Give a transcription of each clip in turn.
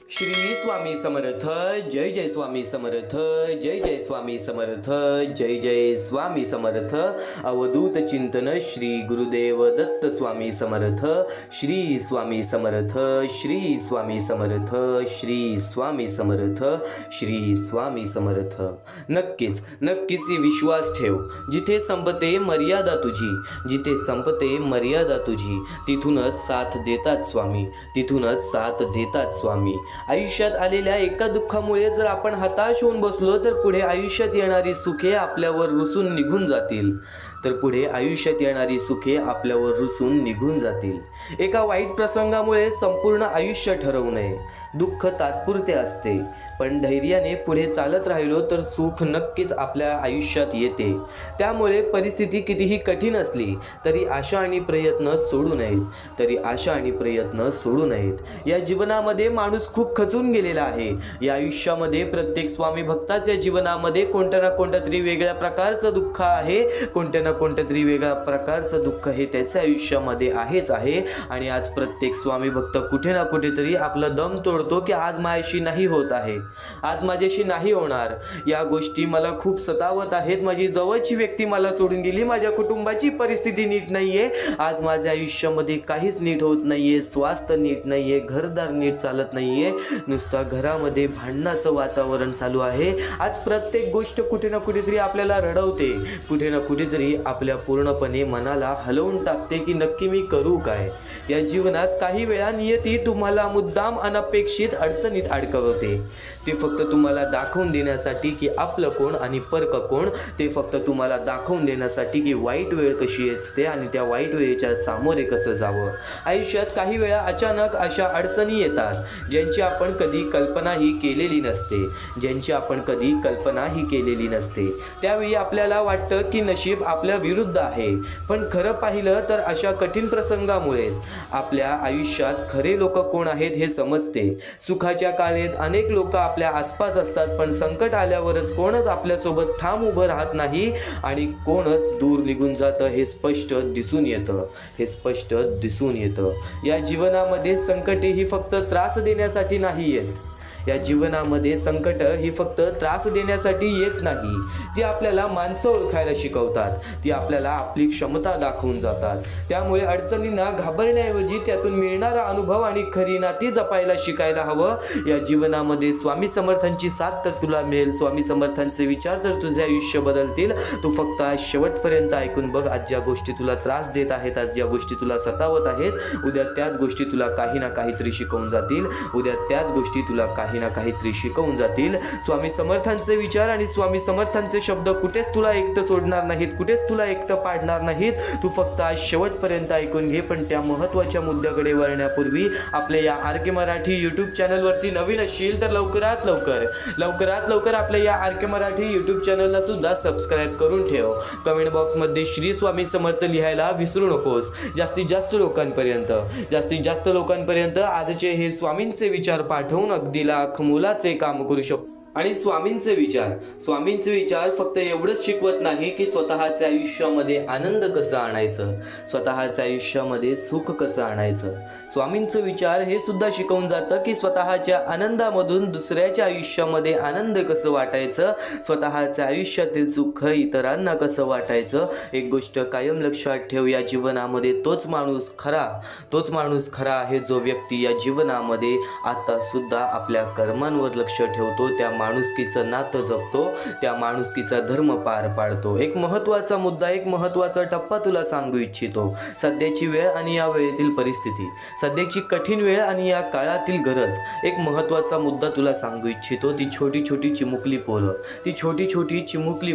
श्री स्वामी समर्थ. जय जय स्वामी समर्थ. जय जय स्वामी समर्थ. जय जय स्वामी समर्थ. अवधूत चिंतन श्री गुरुदेव दत्त स्वामी समर्थ. श्री स्वामी समर्थ. श्री स्वामी समर्थ. श्री स्वामी समर्थ. श्री स्वामी समर्थ. नक्कीच नक्कीच विश्वास ठेव. जिथे संपते मर्यादा तुझी, जिथे संपते मर्यादा तुझी, तिथूनच साथ देतात स्वामी, तिथूनच साथ देतात स्वामी. आयुष्यात आलेल्या एका दुःखामुळे जर आपण हताश होऊन बसलो तर पुढे आयुष्यात येणारी सुखे आपल्यावर रुसून निघून जातील, तर पुढे आयुष्यात येणारी सुखे आपल्यावर रुसून निघून जातील. एका वाईट प्रसंगामुळे संपूर्ण आयुष्य ठरवू नये. दुःख तात्पुरते असते, पण धैर्याने पुढे चालत राहिलो तर सुख नक्कीच आपल्या आयुष्यात येते. त्यामुळे परिस्थिती कितीही कठीण असली तरी आशा आणि प्रयत्न सोडू नयेत, तरी आशा आणि प्रयत्न सोडू नयेत. या जीवनामध्ये माणूस खूप खचून गेलेला आहे. या आयुष्यामध्ये प्रत्येक स्वामी भक्ताच्या जीवनामध्ये कोणत्या ना कोणत्या तरी वेगळ्या प्रकारचं दुःख आहे, कोणत्या ना कोणत्या तरी वेगळ्या प्रकारचं दुःख हे त्याच्या आयुष्यामध्ये आहेच आहे. आणि आज प्रत्येक स्वामी भक्त कुठे ना कुठेतरी आपला दम तोडतो की आज माझ्याशी नाही होत आहे, आज माझ्याशी नाही होणार, या गोष्टी मला खूप सतावत आहेत, माझी जवळची व्यक्ती मला सोडून गेली, माझ्या कुटुंबाची परिस्थिती नीट नाहीये, आज माझ्या आयुष्यामध्ये काहीच नीट होत नाहीये, स्वास्थ्य नीट नाहीये, घरदार नीट चालत नाहीये, नुसता घरामध्ये भांडणाचं वातावरण चालू आहे. आज प्रत्येक गोष्ट कुठे ना कुठेतरी आपल्याला रडवते, कुठे ना कुठेतरी आपल्या पूर्णपणे मनाला हलवून टाकते की नक्की मी करू काय. या जीवनात काही वेळा नियती तुम्हाला मुद्दाम अनपेक्षित अडचणीत अडकवते. ते फक्त तुम्हाला दाखवून देण्यासाठी की आपलं कोण आणि परक कोण, ते फक्त तुम्हाला दाखवून देण्यासाठी की वाईट वेळ कशी असते आणि त्या वाईट वेळेच्या सामोरे कसं जावं. आयुष्यात काही वेळा अचानक अशा अडचणी येतात ज्यांची आपण कधी कल्पनाही केलेली नसते, ज्यांची आपण कधी कल्पनाही केलेली नसते. त्यावेळी आपल्याला वाटतं की नशीब आपल्या विरुद्ध आहे, पण खरं पाहिलं तर अशा कठीण प्रसंगामुळेच आपल्या आयुष्यात खरे लोक कोण आहेत हे समजते. सुखाच्या काळात अनेक लोक आपल्या आसपास असतात, पण संकट आल्यावरच कोणच आपल्यासोबत ठाम उभं राहत नाही आणि कोणच दूर निघून जातं हे स्पष्ट दिसून येतं, हे स्पष्ट दिसून येतं. या जीवनामध्ये संकटे ही फक्त त्रास देण्यासाठी नाही येत. या जीवनामध्ये संकट ही फक्त त्रास देण्यासाठी येत नाही, ती आपल्याला माणसं ओळखायला शिकवतात, ती आपल्याला आपली क्षमता दाखवून जातात. त्यामुळे अडचणींना घाबरण्याऐवजी त्यातून मिळणारा अनुभव आणि खरी नाती जपायला शिकायला हवं. या जीवनामध्ये स्वामी समर्थांची साथ तर तुला मिळेल, स्वामी समर्थांचे विचार तर तुझे आयुष्य बदलतील. तू फक्त आज शेवटपर्यंत ऐकून बघ. आज ज्या गोष्टी तुला त्रास देत आहेत, आज ज्या गोष्टी तुला सतावत आहेत, उद्या त्याच गोष्टी तुला काही ना काहीतरी शिकवून जातील, उद्या त्याच गोष्टी तुला काही ना काहीतरी शिकवून जातील. स्वामी समर्थांचे विचार आणि स्वामी समर्थांचे शब्द कुठेच तुला एकटं सोडणार नाहीत, कुठेच तुला एकटं पाडणार नाहीत. तू फक्त आज शेवटपर्यंत ऐकून घे. पण त्या महत्त्वाच्या मुद्द्याकडे वळण्यापूर्वी आपल्या या आर के मराठी यूट्यूब चॅनलवरती नवीन असशील तर लवकरात लवकर आपल्या या आर के मराठी यूट्यूब चॅनलला सुद्धा सबस्क्राईब करून ठेव. कमेंट बॉक्समध्ये श्री स्वामी समर्थ लिहायला विसरू नकोस. जास्तीत जास्त लोकांपर्यंत आजचे हे स्वामींचे विचार पाठवून अगदी लाख मोलाचे काम करू शकतो. आणि स्वामींचे विचार फक्त एवढंच शिकवत नाही की स्वतःच्या आयुष्यामध्ये आनंद कसं आणायचं, स्वतःच्या आयुष्यामध्ये सुख कसं आणायचं. स्वामींचं विचार हे सुद्धा शिकवून जातं की स्वतःच्या आनंदामधून दुसऱ्याच्या आयुष्यामध्ये आनंद कसं वाटायचं, स्वतःच्या आयुष्यातील सुख इतरांना कसं वाटायचं. एक गोष्ट कायम लक्षात ठेव, या जीवनामध्ये तोच माणूस खरा आहे जो व्यक्ती या जीवनामध्ये आता सुद्धा आपल्या कर्मांवर लक्ष ठेवतो, त्या माणुसकीचं नातं जपतो, त्या माणुसकीचा धर्म पार पाडतो. एक महत्त्वाचा मुद्दा, एक महत्त्वाचा टप्पा तुला सांगू इच्छितो. सध्याची वेळ आणि या वेळेतील परिस्थिती, सध्याची कठीण वेळ आणि या काळातील गरज. एक महत्त्वाचा मुद्दा तुला सांगू इच्छितो. ती छोटी छोटी चिमुकली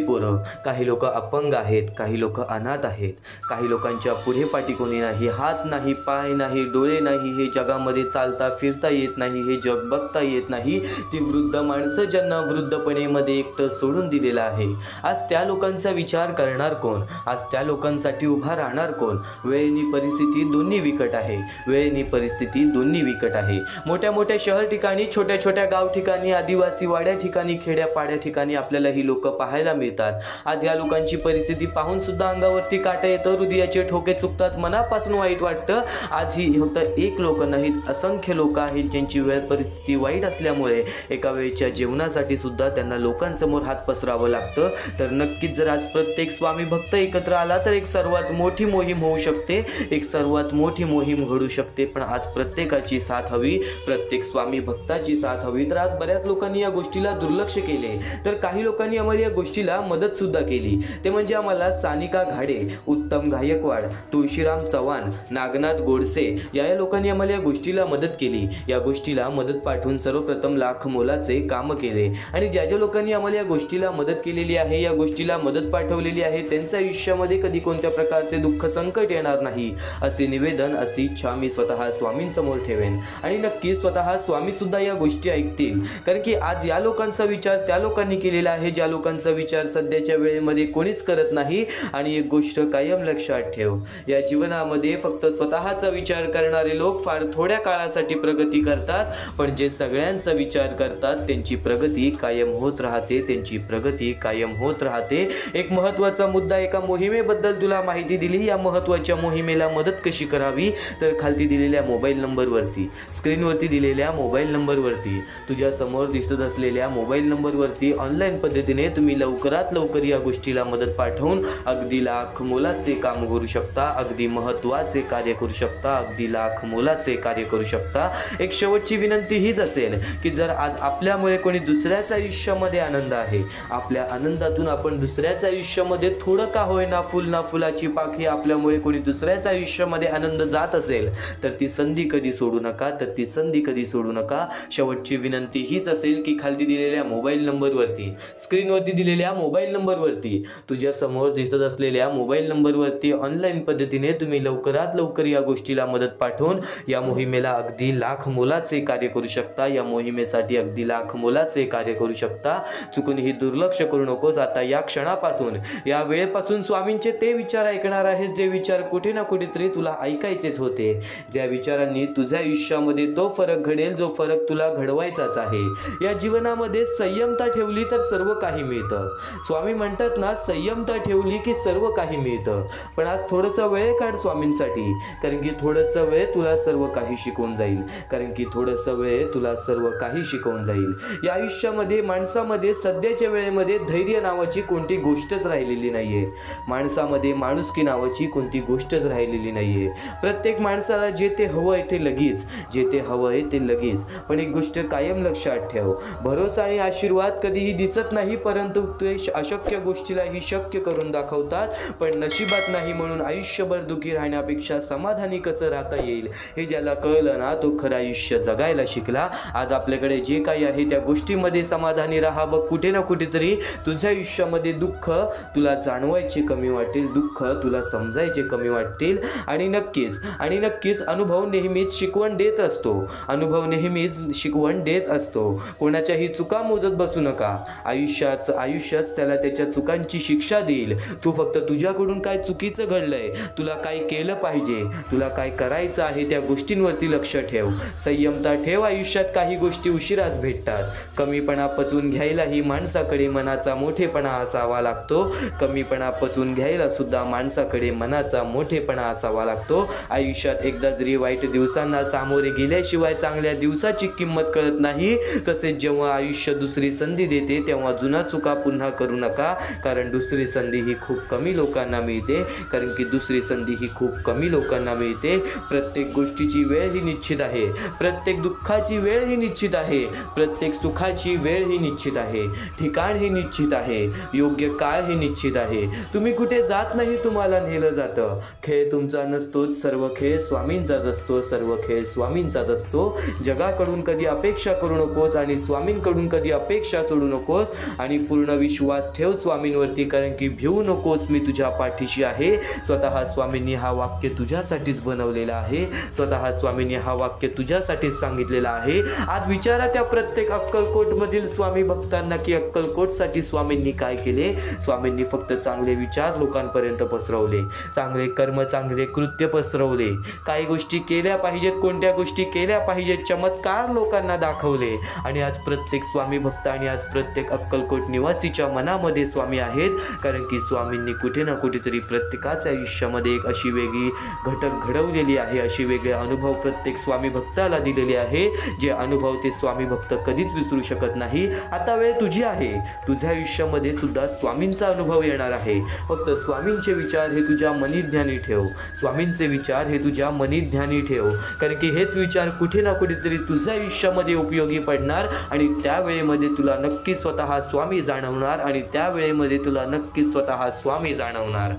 पोरं, काही लोक अपंग आहेत, काही लोक अनाथ आहेत, काही लोकांच्या पुढे पाठी कोणी नाही, हात नाही, पाय नाही, डोळे नाही, हे जगामध्ये चालता फिरता येत नाही, हे जग बघता येत नाही. ती वृद्ध माणसं ज्या ज्यांना वृद्धपणेमध्ये एकटं सोडून दिलेलं आहे, आज त्या लोकांचा विचार करणार कोण? आज त्या लोकांसाठी उभा राहणार कोण? वेळेनी परिस्थिती दोन्ही विकट आहे. वेळेनी परिस्थिती दोन्ही विकट आहे. मोठ्या मोठ्या शहर ठिकाणी, छोट्या छोट्या गाव ठिकाणी, आदिवासी वाड्या ठिकाणी, खेड्या पाड्या ठिकाणी आपल्याला ही लोक पाहायला मिळतात. आज या लोकांची परिस्थिती पाहून सुद्धा अंगावरती काटा येतं, हृदयाचे ठोके चुकतात, मनापासून वाईट वाटतं. आज ही फक्त एक लोक नाहीत, असंख्य लोक आहेत ज्यांची वेळ परिस्थिती वाईट असल्यामुळे एका वेळच्या जेवणासाठी सुद्धा त्यांना लोकांसमोर हात पसरावं लागतं. तर नक्कीच जर आज प्रत्येक स्वामी भक्त एकत्र आला तर एक सर्वात मोठी मोहीम होऊ शकते, एक सर्वात मोठी मोहीम घडू शकते. पण आज प्रत्येकाची साथ हवी, प्रत्येक स्वामी भक्ताची साथ हवी. तर आज बऱ्याच लोकांनी या गोष्टीला दुर्लक्ष केले, तर काही लोकांनी आम्हाला या गोष्टीला मदत सुद्धा केली. ते म्हणजे आम्हाला सानिका घाडे, उत्तम गायकवाड, तुळशीराम चव्हाण, नागनाथ गोडसे या लोकांनी आम्हाला या गोष्टीला मदत केली. या गोष्टीला मदत पाठवून सर्वप्रथम लाख मोलाचे काम केले. आणि ज्या ज्या लोकांनी आम्हाला या गोष्टीला मदत केलेली आहे, या गोष्टीला मदत पाठवलेली आहे, त्यांच्या आयुष्यामध्ये कधी कोणत्या प्रकारचे दुःख संकट येणार नाही असे निवेदन, अशी इच्छा मी स्वतः स्वामींसमोर ठेवेन. आणि नक्की स्वतः स्वामी सुद्धा या गोष्टी ऐकतील, कारण की आज या लोकांचा विचार त्या लोकांनी केलेला आहे ज्या लोकांचा विचार सध्याच्या वेळेमध्ये कोणीच करत नाही. आणि एक गोष्ट कायम लक्षात ठेव, या जीवनामध्ये फक्त स्वतःचा विचार करणारे लोक फार थोड्या काळासाठी प्रगती करतात, पण जे सगळ्यांचा विचार करतात त्यांची प्रगती कायम होत राहते, त्यांची प्रगती कायम होत राहते. एक महत्त्वाचा मुद्दा, एका मोहिमेबद्दल तुला माहिती दिली. या महत्त्वाच्या मोहिमेला मदत कशी करावी, तर खालती दिलेल्या मोबाईल नंबरवरती, स्क्रीनवरती दिलेल्या मोबाईल नंबरवरती, तुझ्या समोर दिसत असलेल्या मोबाईल नंबरवरती ऑनलाईन पद्धतीने तुम्ही लवकरात लवकर या गोष्टीला मदत पाठवून अगदी लाख मोलाचे काम करू शकता, अगदी महत्त्वाचे कार्य करू शकता, अगदी लाख मोलाचे कार्य करू शकता. एक शेवटची विनंती हीच असेल की जर आज आपल्यामुळे कोणी दुसऱ्याच्या आयुष्यामध्ये आनंद आहे, आपल्या आनंदातून आपण दुसऱ्याच्या आयुष्यामध्ये थोडं का होईना, फुल ना फुलाची पाखी, आपल्यामुळे कोणी दुसऱ्याच्या आयुष्यामध्ये आनंद जात असेल तर ती संधी कधी सोडू नका, तर ती संधी कधी सोडू नका. शेवटची विनंती हीच असेल की खाली दिलेल्या मोबाईल नंबरवरती, स्क्रीनवरती दिलेल्या मोबाईल नंबरवरती, तुझ्या समोर दिसत असलेल्या मोबाईल नंबरवरती ऑनलाईन पद्धतीने तुम्ही लवकरात लवकर या गोष्टीला मदत पाठवून या मोहिमेला अगदी लाख मोलाचे कार्य करू शकता, या मोहिमेसाठी अगदी लाख मोलाचे कार्य करू शकता. चुकूनही दुर्लक्ष करू नकोस. आता या क्षणापासून, या वेळेपासून स्वामींचे ते विचार ऐकणार आहेस जे विचार कुठे ना कुठेतरी तुला ऐकायचेच होते, ज्या विचारांनी तुझ्या आयुष्यामध्ये तो फरक घडेल जो फरक तुला घडवायचाच आहे. या जीवनामध्ये संयमता ठेवली तर सर्व काही मिळतं. स्वामी म्हणतात ना, संयमता ठेवली की सर्व काही मिळतं. पण आज थोडंसं वेळ काढ स्वामींसाठी, कारण की थोडंसं वेळ तुला सर्व काही शिकवून जाईल, कारण की थोडंसं वेळ तुला सर्व काही शिकवून जाईल. या आयुष्यामध्ये, माणसामध्ये सध्याच्या वेळेमध्ये धैर्य नावाची कोणती गोष्टच राहिलेली नाहीये. माणसामध्ये माणुसकी नावाची कोणती गोष्टच राहिलेली नाहीये. प्रत्येक माणसाला जे ते हवं आहे ते लगेच, जे ते हवं आहे ते लगेच. पण एक गोष्ट कायम लक्षात ठेव, भरोसा आणि आशीर्वाद कधीही दिसत नाही, परंतु ते अशक्य गोष्टीलाही शक्य करून दाखवतात. पण नशिबात नाही म्हणून आयुष्यभर दुःखी राहण्यापेक्षा समाधानी कसं राहता येईल हे ज्याला कळलं ना, तो खरं आयुष्य जगायला शिकला. आज आपल्याकडे जे काही आहे त्या गोष्टीमध्ये समाधानी राहा. बघ, कुठे ना कुठेतरी तुझ्या आयुष्यामध्ये दुःख तुला जाणवायचे कमी वाटेल, दुःख तुला समजायचे कमी वाटतील. आणि नक्कीच अनुभव नेहमीच शिकवण देत असतो, अनुभव नेहमीच शिकवण देत असतो. कोणाच्याही चुका मोजत बसू नका. आयुष्याच त्याला त्याच्या चुकांची शिक्षा देईल. तू फक्त तुझ्याकडून काय चुकीचं घडलंय, तुला काय केलं पाहिजे, तुला काय करायचं आहे त्या गोष्टींवरती लक्ष ठेव. संयमता ठेव. आयुष्यात काही गोष्टी उशिराच भेटतात. कमीपणा पचवून घ्यायलाही माणसाकडे मनाचा मोठेपणा असावा लागतो. कमीपणा पचवून घ्यायला सुद्धा माणसाकडे मनाचा मोठेपणा असावा लागतो. आयुष्यात एकदा जरी वाईट दिवसांना सामोरे गेल्याशिवाय चांगल्या दिवसाची किंमत कळत नाही. तसेच जेव्हा आयुष्य दुसरी संधी देते तेव्हा जुना चुका पुन्हा करू नका, कारण दुसरी संधी ही खूप कमी लोकांना मिळते, कारण की दुसरी संधी ही खूप कमी लोकांना मिळते. प्रत्येक गोष्टीची वेळ ही निश्चित आहे, प्रत्येक दुःखाची वेळ ही निश्चित आहे, प्रत्येक सुखाची वेळ ही निश्चित आहे, ठिकाण ही निश्चित आहे, योग्य काळ ही निश्चित आहे. तुम्ही कुठे जात नाही, तुम्हाला नेलं जातं. खेळ तुमचा नसतोच, सर्व खेळ स्वामींचाच असतो, सर्व खेळ स्वामींचाच असतो. जगाकडून कधी अपेक्षा करू नकोस आणि स्वामींकडून कधी अपेक्षा सोडू नकोस. आणि पूर्ण विश्वास ठेव स्वामींवरती, कारण की भिवू नकोस, मी तुझ्या पाठीशी आहे. स्वतः स्वामींनी हा वाक्य तुझ्यासाठीच बनवलेला आहे, स्वतः स्वामींनी हा वाक्य तुझ्यासाठीच सांगितलेला आहे. आज विचारा त्या प्रत्येक अक्कलकोट अक्कलकोटमधील स्वामी भक्तांना की अक्कलकोटसाठी स्वामींनी काय केले. स्वामींनी फक्त चांगले विचार लोकांपर्यंत पसरवले, चांगले कर्म, चांगले कृत्य पसरवले, काही गोष्टी केल्या पाहिजेत, कोणत्या गोष्टी केल्या पाहिजेत, चमत्कार लोकांना दाखवले. आणि आज प्रत्येक स्वामी भक्त आणि आज प्रत्येक अक्कलकोट निवासीच्या मनामध्ये स्वामी आहेत. कारण की स्वामींनी कुठे ना कुठेतरी प्रत्येकाच्या आयुष्यामध्ये एक अशी वेगळी घटक घडवलेली आहे, अशी वेगळे अनुभव प्रत्येक स्वामी भक्ताला दिलेले आहे, जे अनुभव ते स्वामी भक्त कधीच विसरू शकत नाही. आता वेळ तुझी आहे. तुझ्या आयुष्यामध्ये सुद्धा स्वामींचा अनुभव येणार आहे. फक्त स्वामींचे विचार हे तुझ्या मनी ध्यानी ठेव. स्वामींचे विचार हे तुझ्या मनी ध्यानी ठेव. कारण की हेच विचार कुठे ना कुठेतरी तुझ्या आयुष्यामध्ये उपयोगी पडणार आणि त्यावेळेमध्ये तुला नक्की स्वतः स्वामी जाणवणार आणि त्यावेळेमध्ये तुला नक्की स्वतः स्वामी जाणवणार.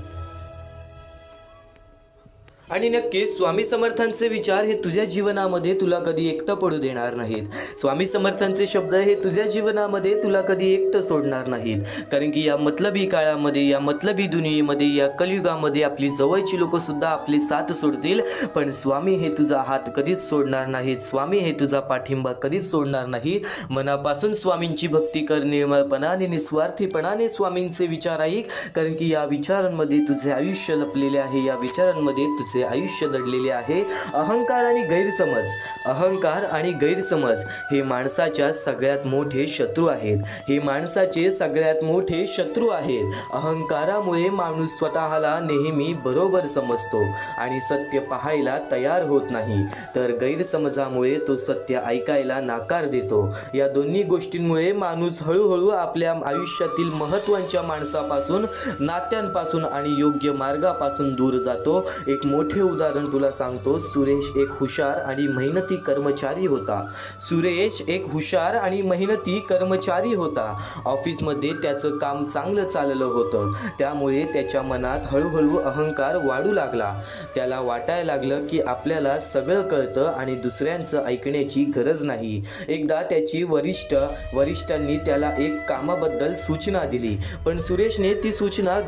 आणि नक्कीच स्वामी समर्थांचे विचार हे तुझ्या जीवनामध्ये तुला कधी एकटं पडू देणार नाहीत. स्वामी समर्थांचे शब्द हे तुझ्या जीवनामध्ये तुला कधी एकटं सोडणार नाहीत. कारण की या मतलबी काळामध्ये, या मतलबी दुनियेमध्ये, या कलियुगामध्ये आपली जवळची लोकंसुद्धा आपली साथ सोडतील, पण स्वामी हे तुझा हात कधीच सोडणार नाहीत. स्वामी हे तुझा पाठिंबा कधीच सोडणार नाही. मनापासून स्वामींची भक्ती कर, निर्मळपणाने, निस्वार्थीपणाने स्वामींचे विचार ऐक. कारण की या विचारांमध्ये तुझे आयुष्य लपलेले आहे, या विचारांमध्ये तुझे आयुष्य दडलेले आहे. अहंकार आणि गैरसमज, अहंकार आणि गैरसमज हे माणसाच्या सगळ्यात मोठे शत्रू आहेत. हे माणसाचे सगळ्यात मोठे शत्रू आहेत. अहंकारामुळे माणूस स्वतःला नेहमी बरोबर समजतो आणि सत्य पाहायला तयार होत नाही, तर गैरसमजामुळे तो सत्य ऐकायला नाकार देतो. या दोन्ही गोष्टींमुळे माणूस हळूहळू आपल्या आयुष्यातील महत्त्वाच्या माणसापासून, नात्यांपासून आणि योग्य मार्गापासून दूर जातो. एक मोठे उदाहरण तुला सांगतो. सुरेश एक हुशार आणि मेहनती कर्मचारी होता. सुरेश एक हुशार आणि मेहनती कर्मचारी होता. ऑफिसमध्ये त्याचं काम चांगलं चाललं होतं, त्यामुळे त्याच्या मनात हळूहळू अहंकार वाढू लागला. त्याला वाटायला लागलं की आपल्याला सगळं कळतं आणि दुसऱ्यांचं ऐकण्याची गरज नाही. एकदा त्याची वरिष्ठांनी त्याला एक कामाबद्दल सूचना दिली, पण सुरेशने ती सूचना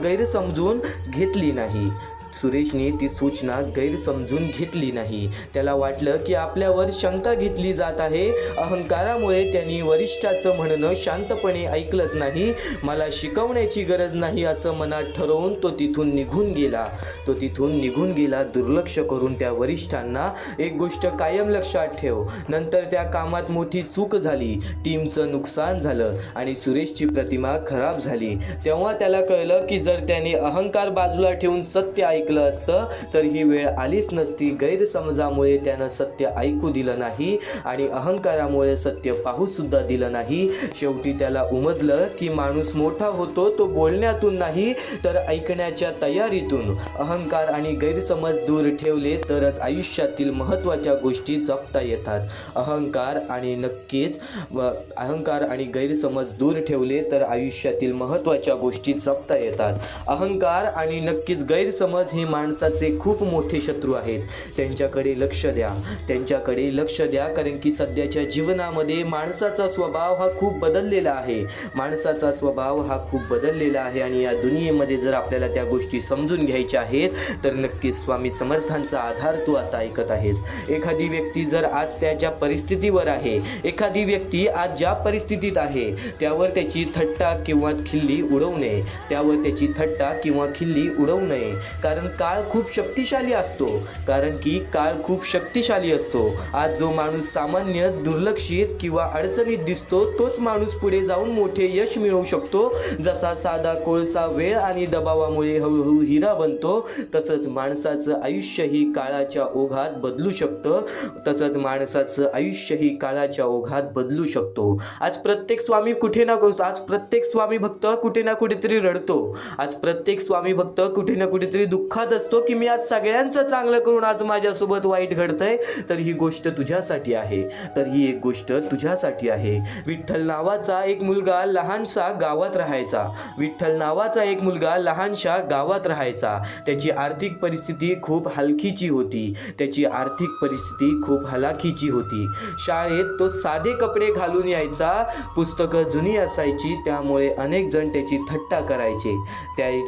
गैरसमजून घेतली नाही. त्याला वाटलं की आपल्यावर शंका घेतली जात आहे. अहंकारामुळे त्यांनी वरिष्ठाचं म्हणणं शांतपणे ऐकलंच नाही. मला शिकवण्याची गरज नाही असं मनात ठरवून तो तिथून निघून गेला. दुर्लक्ष करून त्या वरिष्ठांना एक गोष्ट कायम लक्षात ठेव, नंतर त्या कामात मोठी चूक झाली, टीमचं नुकसान झालं आणि सुरेशची प्रतिमा खराब झाली. तेव्हा त्याला कळलं की जर त्याने अहंकार बाजूला ठेवून सत्य ऐकलं असतं तर ही वेळ आलीच नसती. गैरसमजामुळे त्यानं सत्य ऐकू दिलं नाही आणि अहंकारामुळे सत्य पाहू सुद्धा दिलं नाही. शेवटी त्याला उमजलं की माणूस मोठा होतो तो बोलण्यातून नाही तर ऐकण्याच्या तयारीतून. अहंकार आणि गैरसमज दूर ठेवले तरच आयुष्यातील महत्त्वाच्या गोष्टी जपता येतात. अहंकार आणि गैरसमज दूर ठेवले तर आयुष्यातील महत्त्वाच्या गोष्टी जपता येतात. अहंकार आणि नक्कीच गैरसमज हे माणसाचे खूप मोठे शत्रू आहेत. त्यांच्याकडे लक्ष द्या. कारण की सध्याच्या जीवनामध्ये माणसाचा स्वभाव हा खूप बदललेला आहे आणि या दुनियेमध्ये जर आपल्याला त्या गोष्टी समजून घ्यायच्या आहेत तर नक्कीच स्वामी समर्थांचा आधार तू आता ऐकत आहेस. एखादी व्यक्ती जर आज त्याच्या परिस्थितीवर आहे, एखादी व्यक्ती आज ज्या परिस्थितीत आहे त्यावर त्याची थट्टा किंवा खिल्ली उडवू नये. कारण काळ खूप शक्तिशाली असतो. आज जो माणूस सामान्य, दुर्लक्षित किंवा अडचणीत दिसतो तोच माणूस पुढे जाऊन मोठे यश मिळवू शकतो. जसा साधा कोळसा वेळ आणि दबावामुळे हळूहळू हिरा बनतो, तसंच माणसाचं आयुष्यही काळाच्या ओघात बदलू शकतो. आज प्रत्येक स्वामी भक्त कुठे ना कुठेतरी रडतो. आज प्रत्येक स्वामी भक्त कुठे ना कुठेतरी दुःखात असतो की मी आज सगळ्यांचं चांगलं करून आज माझ्यासोबत वाईट घडतंय. तर ही गोष्ट तुझ्यासाठी आहे. विठ्ठल नावाचा एक मुलगा लहानशा गावात राहायचा. त्याची आर्थिक परिस्थिती खूप हलाखीची होती. शाळेत तो साधे कपडे घालून यायचा. पुस्तकं जुनी असायची, त्यामुळे अनेक जण त्याची थट्टा करायचे.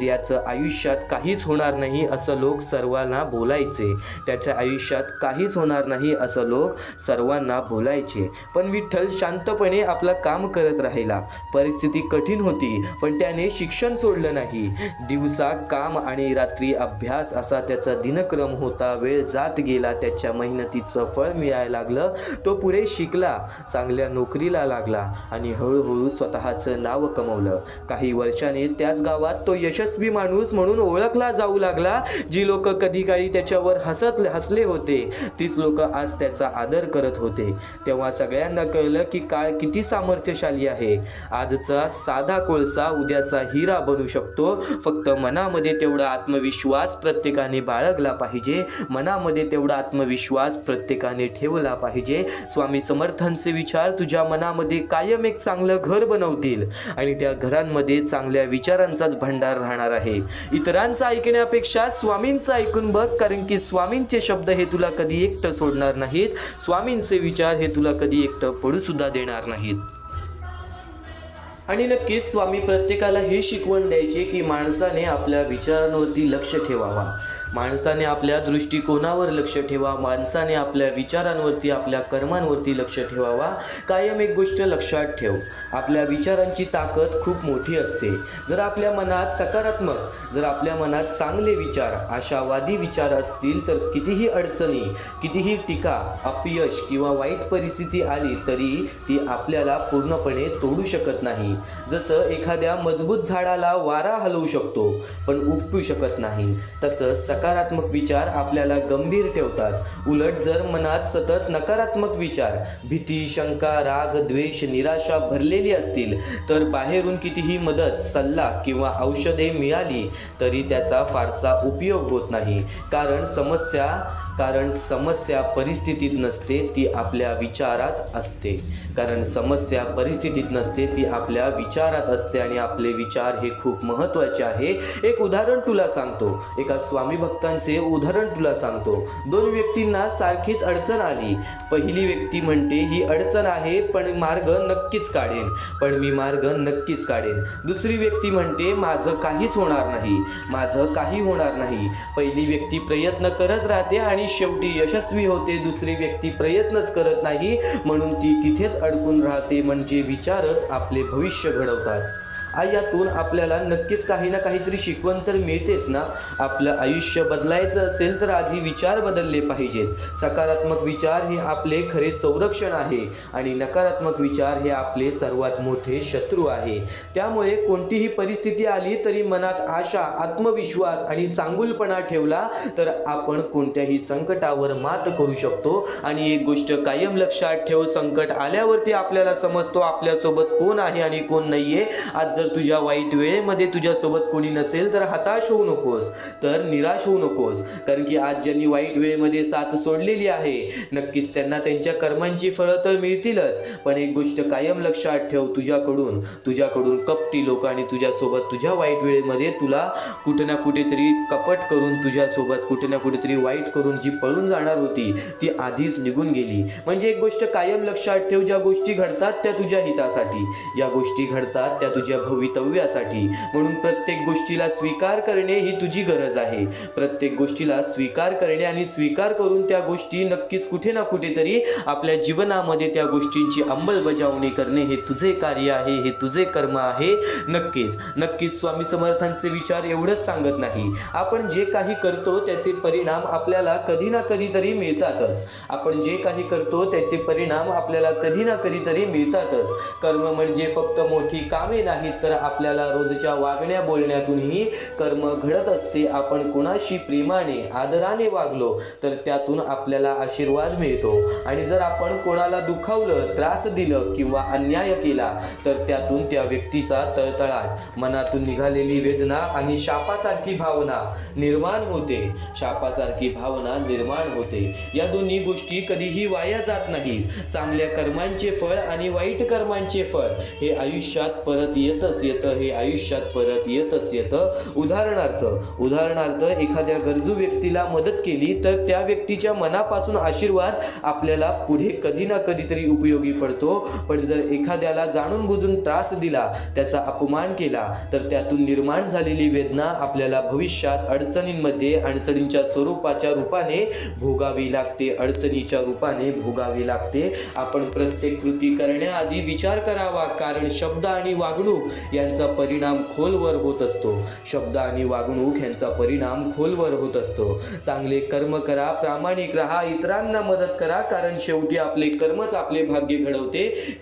याचं आयुष्यात काहीच होणार नाही असं लोक सर्वांना बोलायचे, त्याच्या आयुष्यात काहीच होणार नाही असं लोक सर्वांना बोलायचे. पण विठ्ठल शांतपणे आपलं काम करत राहिला. परिस्थिती कठीण होती, पण त्याने शिक्षण सोडलं नाही. दिवसा काम आणि रात्री अभ्यास असा त्याचा दिनक्रम होता. वेळ जात गेला, त्याच्या मेहनतीचं फळ मिळायला लागलं. तो पुढे शिकला, चांगल्या नोकरीला लागला आणि हळूहळू स्वतःचं नाव कमवलं. काही वर्षाने त्याच गावात तो यशस्वी माणूस म्हणून ओळखला जाऊ लागला. जी लोक कधी काळी त्याच्यावर हसले होते, तीच लोक आज त्याचा आदर करत होते. तेव्हा सगळ्यांना कळलं की काळ किती सामर्थ्यशाली आहे. आजचा साधा कोळसा उद्याचा हिरा बनू शकतो. फक्त मनामध्ये तेवढा आत्मविश्वास प्रत्येकाने बाळगला पाहिजे. मनामध्ये तेवढा आत्मविश्वास प्रत्येकाने ठेवला पाहिजे. स्वामी समर्थांचे विचार तुझ्या मनामध्ये कायम एक चांगलं घर बनवतील आणि त्या घरांमध्ये चांगल्या विचारांचाच भंडार राहणार आहे. इतरांचं ऐकण्यापेक्षा स्वामींचं ऐकून बघ, कारण की स्वामींचे शब्द हे तुला कधी एकटं सोडणार नाहीत. स्वामींचे विचार हे तुला कधी एकटं पडू सुद्धा देणार नाहीत. आणि नक्कीच स्वामी प्रत्येकाला हे शिकवण द्यायचे की माणसाने आपल्या विचारांवरती लक्ष ठेवावा, माणसाने आपल्या दृष्टिकोनावर लक्ष ठेवा, माणसाने आपल्या विचारांवरती, आपल्या कर्मांवरती लक्ष ठेवावा. कायम एक गोष्ट लक्षात ठेव, आपल्या विचारांची ताकद खूप मोठी असते. जर आपल्या मनात सकारात्मक, जर आपल्या मनात चांगले विचार, आशावादी विचार असतील तर कितीही अडचणी, कितीही टीका, अपयश किंवा वाईट परिस्थिती आली तरी ती आपल्याला पूर्णपणे तोडू शकत नाही. जसं एखाद्या मजबूत झाडाला वारा हलवू शकतो पण उपटू शकत नाही, तसंच सकारात्मक विचार आपल्याला गंभीर ठेवतात. उलट जर मनात सतत नकारात्मक विचार, भीती, शंका, राग, द्वेष, निराशा भरलेली असतील तर बाहेरून कितीही मदत, सल्ला किंवा औषधे मिळाली तरी त्याचा फारसा उपयोग होत नाही. कारण समस्या परिस्थितीत नसते, ती आपल्या विचारात असते. कारण समस्या परिस्थितीत नसते, ती आपल्या विचारात असते आणि आपले विचार हे खूप महत्त्वाचे आहे. एक उदाहरण तुला सांगतो, एका स्वामी भक्तांचे उदाहरण तुला सांगतो. दोन व्यक्तींना सारखीच अडचण आली. पहिली व्यक्ती म्हणते ही अडचण आहे पण मार्ग नक्कीच काढेन, मी मार्ग नक्कीच काढेन. दुसरी व्यक्ती म्हणते माझं काहीच होणार नाही, माझं काही होणार नाही. पहिली व्यक्ती प्रयत्न करत राहते आणि शेवटी यशस्वी होते. दुसरी व्यक्ती प्रयत्नच करत नाही म्हणून ती तिथेच अडकून राहते. म्हणजे विचारच आपले भविष्य घडवतात. यातून आपल्याला नक्कीच काही ना काहीतरी शिकवण तर मिळतेच ना. आपलं आयुष्य बदलायचं असेल तर आधी विचार बदलले पाहिजेत. सकारात्मक विचार हे आपले खरे संरक्षण आहे आणि नकारात्मक विचार हे आपले सर्वात मोठे शत्रू आहे. त्यामुळे कोणतीही परिस्थिती आली तरी मनात आशा, आत्मविश्वास आणि चांगुलपणा ठेवला तर आपण कोणत्याही संकटावर मात करू शकतो. आणि एक गोष्ट कायम लक्षात ठेव, संकट आल्यावरती आपल्याला समजतो आपल्यासोबत कोण आहे आणि कोण नाहीये. आज जर तुझ्या वाईट वेळेमध्ये तुझ्यासोबत कोणी नसेल तर हताश होऊ नकोस, तर निराश होऊ नकोस. कारण की आज ज्यांनी वाईट वेळेमध्ये साथ सोडलेली आहे नक्कीच त्यांना त्यांच्या कर्मांची फळं तर मिळतीलच. पण एक गोष्ट कायम लक्षात ठेव, तुझ्याकडून कपटी लोक आणि तुझ्यासोबत तुझ्या वाईट वेळेमध्ये तुला कुठे ना कुठेतरी कपट करून, तुझ्यासोबत कुठे ना कुठेतरी वाईट करून जी पळून जाणार होती ती आधीच निघून गेली. म्हणजे एक गोष्ट कायम लक्षात ठेव, ज्या गोष्टी घडतात त्या तुझ्या हितासाठी, ज्या गोष्टी घडतात त्या तुझ्या भवितव्यासाठी. म्हणून प्रत्येक गोष्टीला स्वीकार करणे ही तुझी गरज आहे. प्रत्येक गोष्टीला स्वीकार करणे आणि स्वीकार करून त्या गोष्टी नक्कीच कुठे ना कुठेतरी आपल्या जीवनामध्ये त्या गोष्टींची अंमलबजावणी करणे हे तुझे कार्य आहे, हे तुझे कर्म आहे. नक्कीच स्वामी समर्थांचे विचार एवढंच सांगत नाही, आपण जे काही करतो त्याचे परिणाम आपल्याला कधी ना कधीतरी मिळतातच. आपण जे काही करतो त्याचे परिणाम आपल्याला कधी ना कधीतरी मिळतातच. कर्म म्हणजे फक्त मोठी कामे नाहीत तर आपल्याला रोजच्या वागण्या बोलण्यातूनही कर्म घडत असते. आपण कोणाशी प्रेमाने, आदराने वागलो तर त्यातून आपल्याला आशीर्वाद मिळतो. आणि जर आपण कोणाला दुखावलं, त्रास दिलं किंवा अन्याय केला तर त्यातून त्या व्यक्तीचा तळतळाट, मनातून निघालेली वेदना आणि शापासारखी भावना निर्माण होते. या दोन्ही गोष्टी कधीही वाया जात नाहीत. चांगल्या कर्मांचे फळ आणि वाईट कर्मांचे फळ हे आयुष्यात परत येतच येतच येतं, हे आयुष्यात परत येतच येतं. उदाहरणार्थ एखाद्या गरजू व्यक्तीला मदत केली तर त्या व्यक्तीच्या मनापासून आशीर्वाद आपल्याला पुढे कधी ना कधीतरी उपयोगी पडतो. पण जर एखाद्याला जाणून बुजून त्रास दिला, त्याचा अपमान केला, तर त्यातून निर्माण झालेली वेदना आपल्याला भविष्यात अडचणींच्या रूपाने भोगावी लागते. आपण प्रत्येक कृती करण्याआधी विचार करावा, कारण शब्द आणि वागणूक यांचा परिणाम खोलवर होत असतो. चांगले कर्म करा, प्रामाणिक राहा, इतरांना मदत करा, कारण शेवटी आपले कर्मच आपले भाग्य घडवते.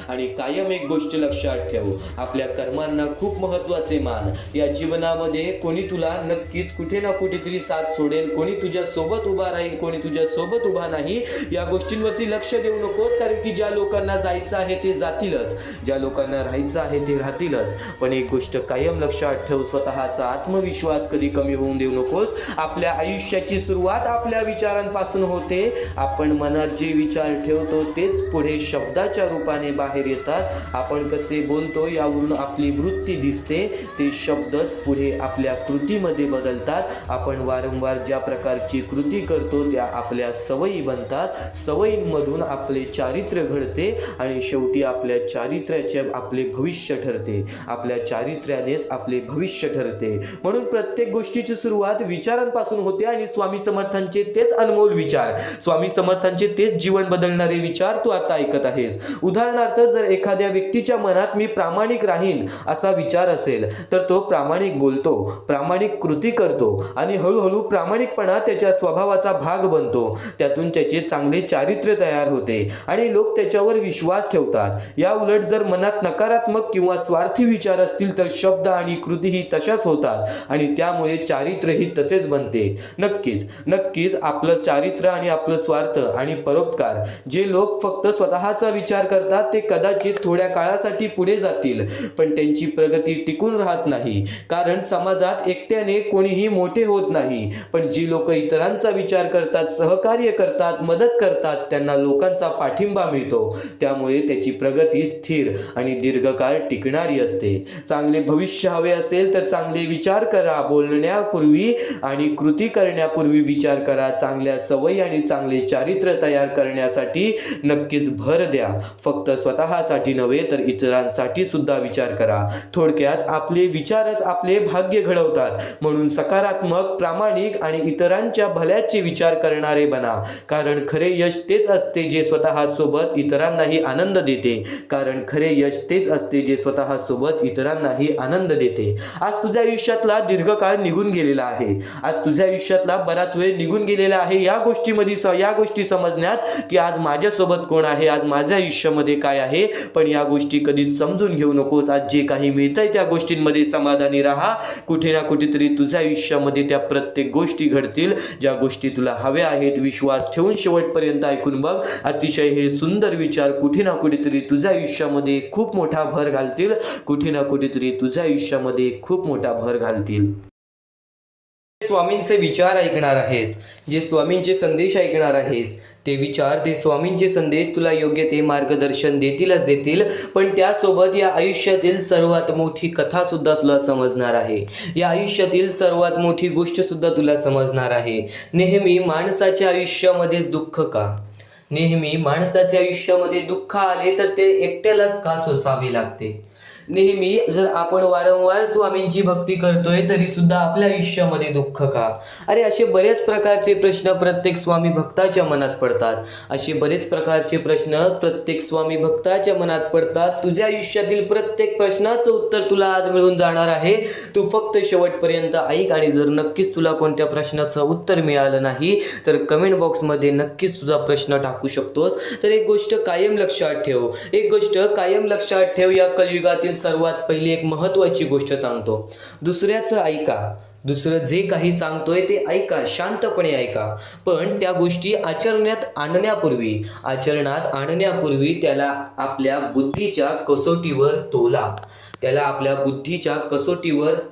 आणि कायम एक गोष्ट लक्षात ठेव, आपल्या कर्मांना खूप महत्त्वाचे मान. या जीवनामध्ये कोणी तुला नक्कीच कुठे ना कुठेतरी साथ सोडेल, कोणी तुझ्या सोबत उभा राहील, कोणी तुझ्या सोबत उभा नाही. या गोष्टींवरती लक्ष देऊ नकोस, कारण की ज्या लोकांना जायचं आहे ते जातीलच, ज्या लोकांना राहायचं आहे ते राहतीलच. पण एक गोष्ट कायम लक्षात ठेव, स्वतःचा आत्मविश्वास कधी कमी होऊन देऊ नकोस. आपल्या आयुष्याची सुरुवात आपल्या विचारांपासून होते. आपण मनात जे विचार ठेवतो तेच पुढे शब्दाच्या रूपाने बाहेर येतात. आपण कसे बोलतो यावरून आपली वृत्ती दिसते, ते शब्दच पुढे आपल्या कृतीमध्ये बदलतात. आपण वारंवार ज्या प्रकारची कृती करतो त्या आपल्या सवयी बनतात. सवयींमधून आपले चारित्र्य घडते आणि शेवटी आपल्या चारित्र्याचे आपले भविष्य ठरते. आपल्या चारित्र्यानेच आपले भविष्य ठरते. म्हणून प्रत्येक गोष्टीची सुरुवात विचारांपासून होते आणि स्वामी समर्थांचे तेच अनमोल विचार, स्वामी समर्थांचे तेच जीवन बदलणारे विचार तू आता ऐकत आहेस. उदाहरणार्थ, जर एखाद्या व्यक्तीच्या मनात मी प्रामाणिक राहीन असा विचार असेल, तर तो प्रामाणिक बोलतो, प्रामाणिक कृती करतो आणि हळूहळू प्रामाणिकपणा त्याच्या स्वभावाचा भाग बनतो. त्यातून त्याचे चांगले चारित्र्य तयार होते आणि लोक त्याच्यावर विश्वास ठेवतात. या उलट जर मनात नकारात्मक किंवा स्वार्थी विचार असतील तर शब्द आणि कृतीही तशाच होतात आणि त्यामुळे चारित्र्यही तसेच बनते. नक्कीच आपलं चारित्र्य आणि आपलं स्वार्थ आणि परोपकार, जे लोक फक्त स्वतःचा विचार करतात ते कदाचित थोड्या काळासाठी पुढे जातील, पण त्यांची प्रगती टिकून राहत नाही. कारण समाजात एकट्याने कोणीही मोठे होत नाही. पण जी लोक इतरांचा विचार करतात, सहकार्य करतात, मदत करतात, त्यांना लोकांचा पाठिंबा मिळतो. त्यामुळे त्याची प्रगती स्थिर आणि दीर्घकाळ टिकणारी असते. चांगले भविष्य हवे असेल तर चांगले विचार करा. बोलण्यापूर्वी आणि कृती करण्यापूर्वी विचार करा. चांगल्या सवयी आणि चांगले चारित्र्य तयार करण्यासाठी नक्कीच भर द्या. फक्त स्वतःसाठी नव्हे तर इतरांसाठी सुद्धा विचार करा. थोडक्यात आपले विचारच आपले भाग्य घडवतात. म्हणून सकारात्मक, प्रामाणिक आणि इतरांच्या भल्याचे विचार करणारे बना. कारण खरे यश तेच असते जे स्वतःसोबत इतरांनाही आनंद देते. आज तुझ्या आयुष्यातला दीर्घकाळ निघून गेलेला आहे. आज तुझ्या आयुष्यातला बराच वेळ निघून गेलेला आहे या गोष्टी समजण्यात, की आज माझ्यासोबत कोण आहे, आज माझ्या आयुष्यामध्ये काय आहे. पण या गोष्टी कधीच समजून घेऊ नकोस. आज जे काही मिळतंय त्या गोष्टींमध्ये समाधानी राहा. कुठे ना कुठेतरी तुझ्या आयुष्यामध्ये त्या प्रत्येक गोष्टी घडतील ज्या गोष्टी तुला हव्या आहेत. विश्वास ठेवून शेवटपर्यंत ऐकून बघ. अतिशय हे सुंदर विचार कुठे ना कुठेतरी तुझ्या आयुष्यामध्ये खूप मोठा भर घालतील. स्वामींचे विचार ऐकणार आहेस, जे स्वामींचे संदेश ऐकणार आहेस, ते विचार, ते स्वामींचे संदेश तुला योग्य ते मार्गदर्शन देतील. पण त्यासोबत या आयुष्यातील सर्वात मोठी कथा सुद्धा तुला समजणार आहे. या आयुष्यातील सर्वात मोठी गोष्ट सुद्धा तुला समजणार आहे. नेहमी माणसाच्या आयुष्यामध्येच दुःख का? नेहमी माणसाच्या आयुष्यामध्ये दुःख आले तर ते एकट्यालाच का सोसावे लागते? नेहमी जर आपण वारंवार स्वामींची भक्ती करतोय तरी सुद्धा आपल्या आयुष्यामध्ये दुःख का? अरे, असे बरेच प्रकारचे प्रश्न प्रत्येक स्वामी भक्ताच्या मनात पडतात. तुझ्या आयुष्यातील प्रत्येक प्रश्नाचं उत्तर तुला आज मिळून जाणार आहे. तू फक्त शेवटपर्यंत ऐक. आणि जर नक्कीच तुला कोणत्या प्रश्नाचं उत्तर मिळालं नाही तर कमेंट बॉक्समध्ये नक्कीच तुझा प्रश्न टाकू शकतोस. तर एक गोष्ट कायम लक्षात ठेव, या कलियुगातील सर्वात पहिली एक महत्त्वाची गोष्ट सांगतो. दुसऱ्याचं ऐका. दुसरं जे काही सांगतोय ते ऐका, शांतपणे ऐका. पण त्या गोष्टी आचरणात आणण्यापूर्वी त्याला आपल्या बुद्धीच्या कसोटीवर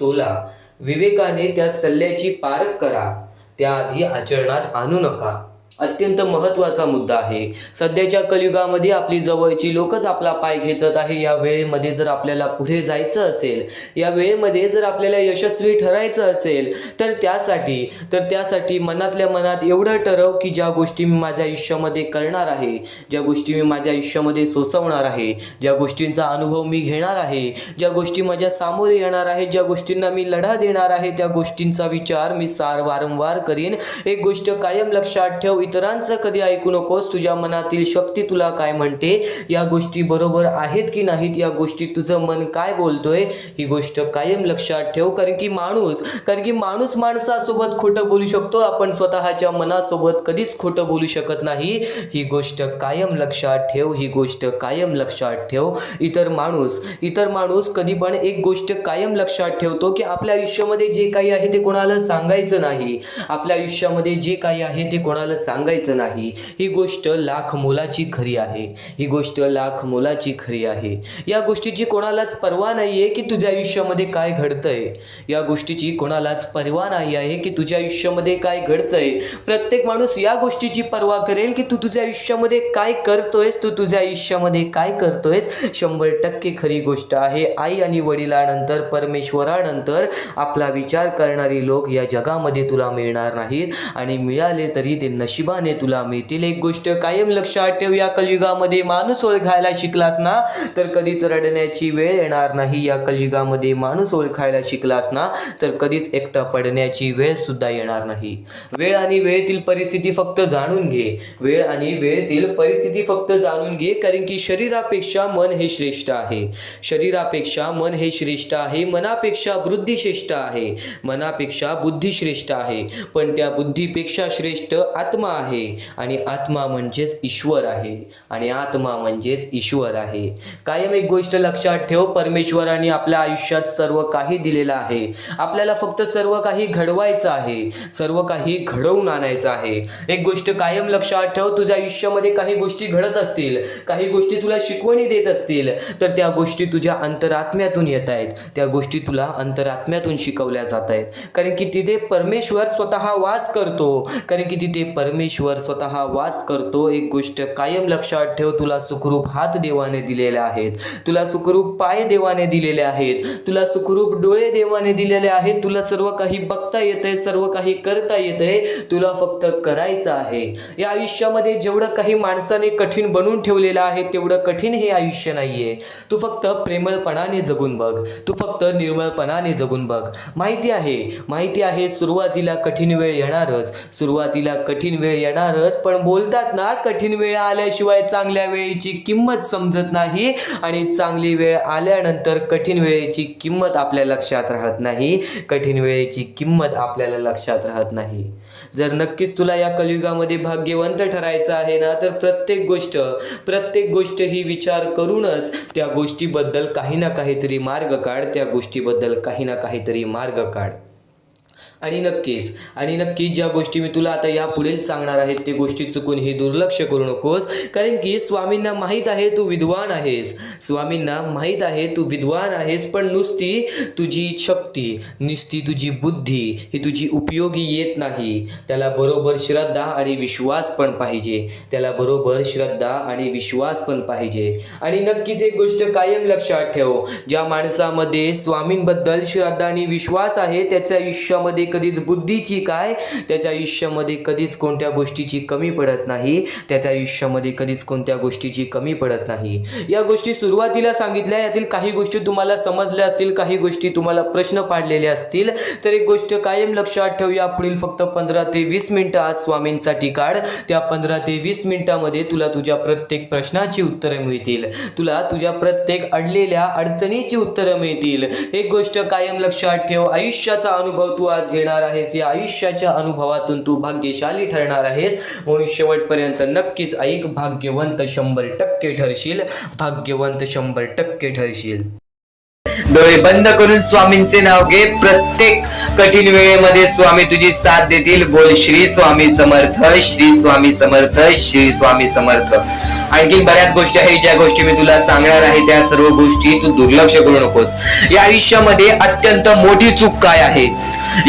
तोला. विवेकाने त्या सल्ल्याची पारख करा. त्याआधी आचरणात आणू नका. अत्यंत महत्त्वाचा मुद्दा आहे. सध्याच्या कलियुगामध्ये आपली जवळची लोकच आपला पाय खेचत आहे. या वेळेमध्ये जर आपल्याला पुढे जायचं असेल, या वेळेमध्ये जर आपल्याला यशस्वी ठरायचं असेल, तर त्यासाठी मनातल्या मनात एवढं ठरव की ज्या गोष्टी मी माझ्या आयुष्यामध्ये करणार आहे, ज्या गोष्टी मी माझ्या आयुष्यामध्ये सोसवणार आहे, ज्या गोष्टींचा अनुभव मी घेणार आहे, ज्या गोष्टी माझ्या सामोरे येणार आहेत, ज्या गोष्टींना मी लढा देणार आहे, त्या गोष्टींचा विचार मी वारंवार करीन. एक गोष्ट कायम लक्षात ठेव, इतरांचं कधी ऐकू नकोस. तुझ्या मनातील शक्ती तुला काय म्हणते, या गोष्टी बरोबर आहेत की नाहीत, या गोष्टी तुझं मन काय बोलतोय, ही गोष्ट कायम लक्षात ठेव. कारण की माणूस माणसासोबत खोटं बोलू शकतो, आपण स्वतःच्या मनासोबत कधीच खोटं बोलू शकत नाही. ही गोष्ट कायम लक्षात ठेव, ही गोष्ट कायम लक्षात ठेव. इतर माणूस कधी पण एक गोष्ट कायम लक्षात ठेवतो की आपल्या आयुष्यामध्ये जे काही आहे ते कोणाला सांगायचं नाही, आपल्या आयुष्यामध्ये जे काही आहे ते कोणाला सांगायचं नाही. ही गोष्ट लाख मोलाची खरी आहे, ही गोष्ट लाख मोलाची खरी आहे. या गोष्टीची कोणालाच पर्वा नाही आहे की तुझ्या आयुष्यामध्ये काय घडतंय, या गोष्टीची कोणालाच पर्वा नाही आहे की तुझ्या आयुष्यामध्ये काय घडतंय. प्रत्येक माणूस या गोष्टीची पर्वा करेल की तू तुझ्या आयुष्यामध्ये काय करतोयस, तू तुझ्या आयुष्यामध्ये काय करतोयस. 100% खरी गोष्ट आहे. आई आणि वडिलांनंतर, परमेश्वरानंतर आपला विचार करणारी लोक या जगामध्ये तुला मिळणार नाहीत, आणि मिळाले तरी ते नशिबाने तुला मिळतील. एक गोष्ट कायम लक्षात ठेव, या कलियुगामध्ये माणूस ओळखायला शिकलास ना तर कधीच रडण्याची वेळ येणार नाही. या कलियुगामध्ये माणूस ओळखायला शिकलास ना तर कधीच एकटा पडण्याची वेळ सुद्धा येणार नाही. वेळ आणि वेळेतील परिस्थिती फक्त जाणून घे, वेळ आणि वेळेतील परिस्थिती फक्त जाणून घे. कारण की शरीरापेक्षा मन हे श्रेष्ठ आहे, शरीरापेक्षा मन हे श्रेष्ठ आहे, मनापेक्षा बुद्धी श्रेष्ठ आहे, मनापेक्षा बुद्धी श्रेष्ठ आहे. पण त्या बुद्धीपेक्षा श्रेष्ठ आत्मा आहे, आणि आत्मा म्हणजेच ईश्वर आहे, आणि आत्मा म्हणजेच ईश्वर आहे. कायम एक गोष्ट लक्षात ठेव, परमेश्वराने आपल्या आयुष्यात सर्व काही दिलेलं आहे. आपल्याला फक्त सर्व काही घडवायचं आहे, सर्व काही घडवून आणायचं आहे. एक गोष्ट कायम लक्षात ठेव, तुझ्या आयुष्यामध्ये काही गोष्टी घडत असतील, काही गोष्टी तुला शिकवणी देत असतील, तर त्या गोष्टी तुझ्या अंतरात्म्यातून येत आहेत, त्या गोष्टी तुला अंतरात्म्यातून शिकवल्या जात आहेत. कारण की तिथे परमेश्वर स्वतः वास करतो, कारण की तिथे परमेश्वर स्वतः वास करतो. एक गोष्ट कायम लक्षात ठेव, तुला सुखरूप हात देवाने दिलेले आहेत, तुला सुखरूप पाय देवाने दिलेले आहेत, तुला सुखरूप डोळे देवाने दिलेले आहेत, तुला सर्व काही बघता येतंय, सर्व काही करता येतंय, तुला फक्त करायचं आहे. या आयुष्यामध्ये जेवढं काही माणसाने कठीण बनवून ठेवलेलं आहे तेवढं कठीण हे आयुष्य नाहीये. तू फक्त प्रेमळपणाने जगून बघ, तू फक्त निर्मळपणाने जगून बघ. माहिती आहे सुरुवातीला कठीण वेळ येणारच, सुरुवातीला कठीण वेळ येणारच, पण बोलतात ना, कठीण वेळ आल्याशिवाय चांगल्या वेळेची किंमत समजत नाही, आणि चांगली वेळ आल्यानंतर कठीण वेळेची किंमत आपल्या लक्षात राहत नाही, कठीण वेळेची किंमत आपल्याला लक्षात राहत नाही. जर नक्कीच तुला या कलियुगामध्ये भाग्यवंत ठरायचं आहे ना, तर प्रत्येक गोष्ट ही विचार करूनच त्या गोष्टीबद्दल काही ना काहीतरी मार्ग काढ, त्या गोष्टीबद्दल काही ना काहीतरी मार्ग काढ. आणि नक्कीच ज्या गोष्टी मी तुला आता यापुढे सांगणार आहेत ते गोष्टी चुकून ही दुर्लक्ष करू नकोस. कारण की स्वामींना माहीत आहे तू विद्वान आहेस, स्वामींना माहीत आहे तू विद्वान आहेस, पण नुसती तुझी शक्ती, नुसती तुझी बुद्धी ही तुझी उपयोगी येत नाही. त्याला बरोबर श्रद्धा आणि विश्वास पण पाहिजे, त्याला बरोबर श्रद्धा आणि विश्वास पण पाहिजे. आणि नक्कीच एक गोष्ट कायम लक्षात ठेव, ज्या माणसामध्ये स्वामींबद्दल श्रद्धा आणि विश्वास आहे त्याच्या आयुष्यामध्ये कधीच बुद्धीची काय, त्याच्या आयुष्यामध्ये कधीच कोणत्या गोष्टीची कमी पडत नाही, त्याच्या आयुष्यामध्ये कधीच कोणत्या गोष्टीची कमी पडत नाही. या गोष्टी सुरुवातीला सांगितल्या, यातील काही गोष्टी तुम्हाला समजल्या असतील, काही गोष्टी तुम्हाला प्रश्न पाडलेले असतील, तर एक गोष्ट कायम लक्षात ठेव, यापुढील फक्त 15 ते 20 मिनिटं आज स्वामींसाठी काढ. त्या 15 ते 20 मिनिटांमध्ये तुला तुझ्या प्रत्येक प्रश्नाची उत्तरं मिळतील, तुला तुझ्या प्रत्येक अडलेल्या अडचणीची उत्तरं मिळतील. एक गोष्ट कायम लक्षात ठेव, आयुष्याचा अनुभव तू आज घेणार आहेस, या आयुष्याच्या अनुभवातून तू भाग्यशाली ठरणार आहेस. म्हणून शेवटपर्यंत नक्कीच ऐक, भाग्यवंत 100% ठरशील, भाग्यवंत 100% ठरशील. डोळे बंद करून स्वामींचे नाव घे, प्रत्येक कठीण वेळेमध्ये स्वामी तुझी साथ देतील. बोल श्री स्वामी समर्थ, श्री स्वामी समर्थ, श्री स्वामी समर्थ. आणखी बऱ्याच गोष्टी आहेत ज्या गोष्टी मी तुला सांगणार आहे, त्या सर्व गोष्टी तू दुर्लक्ष करू नकोस. या आयुष्यामध्ये अत्यंत मोठी चूक काय आहे?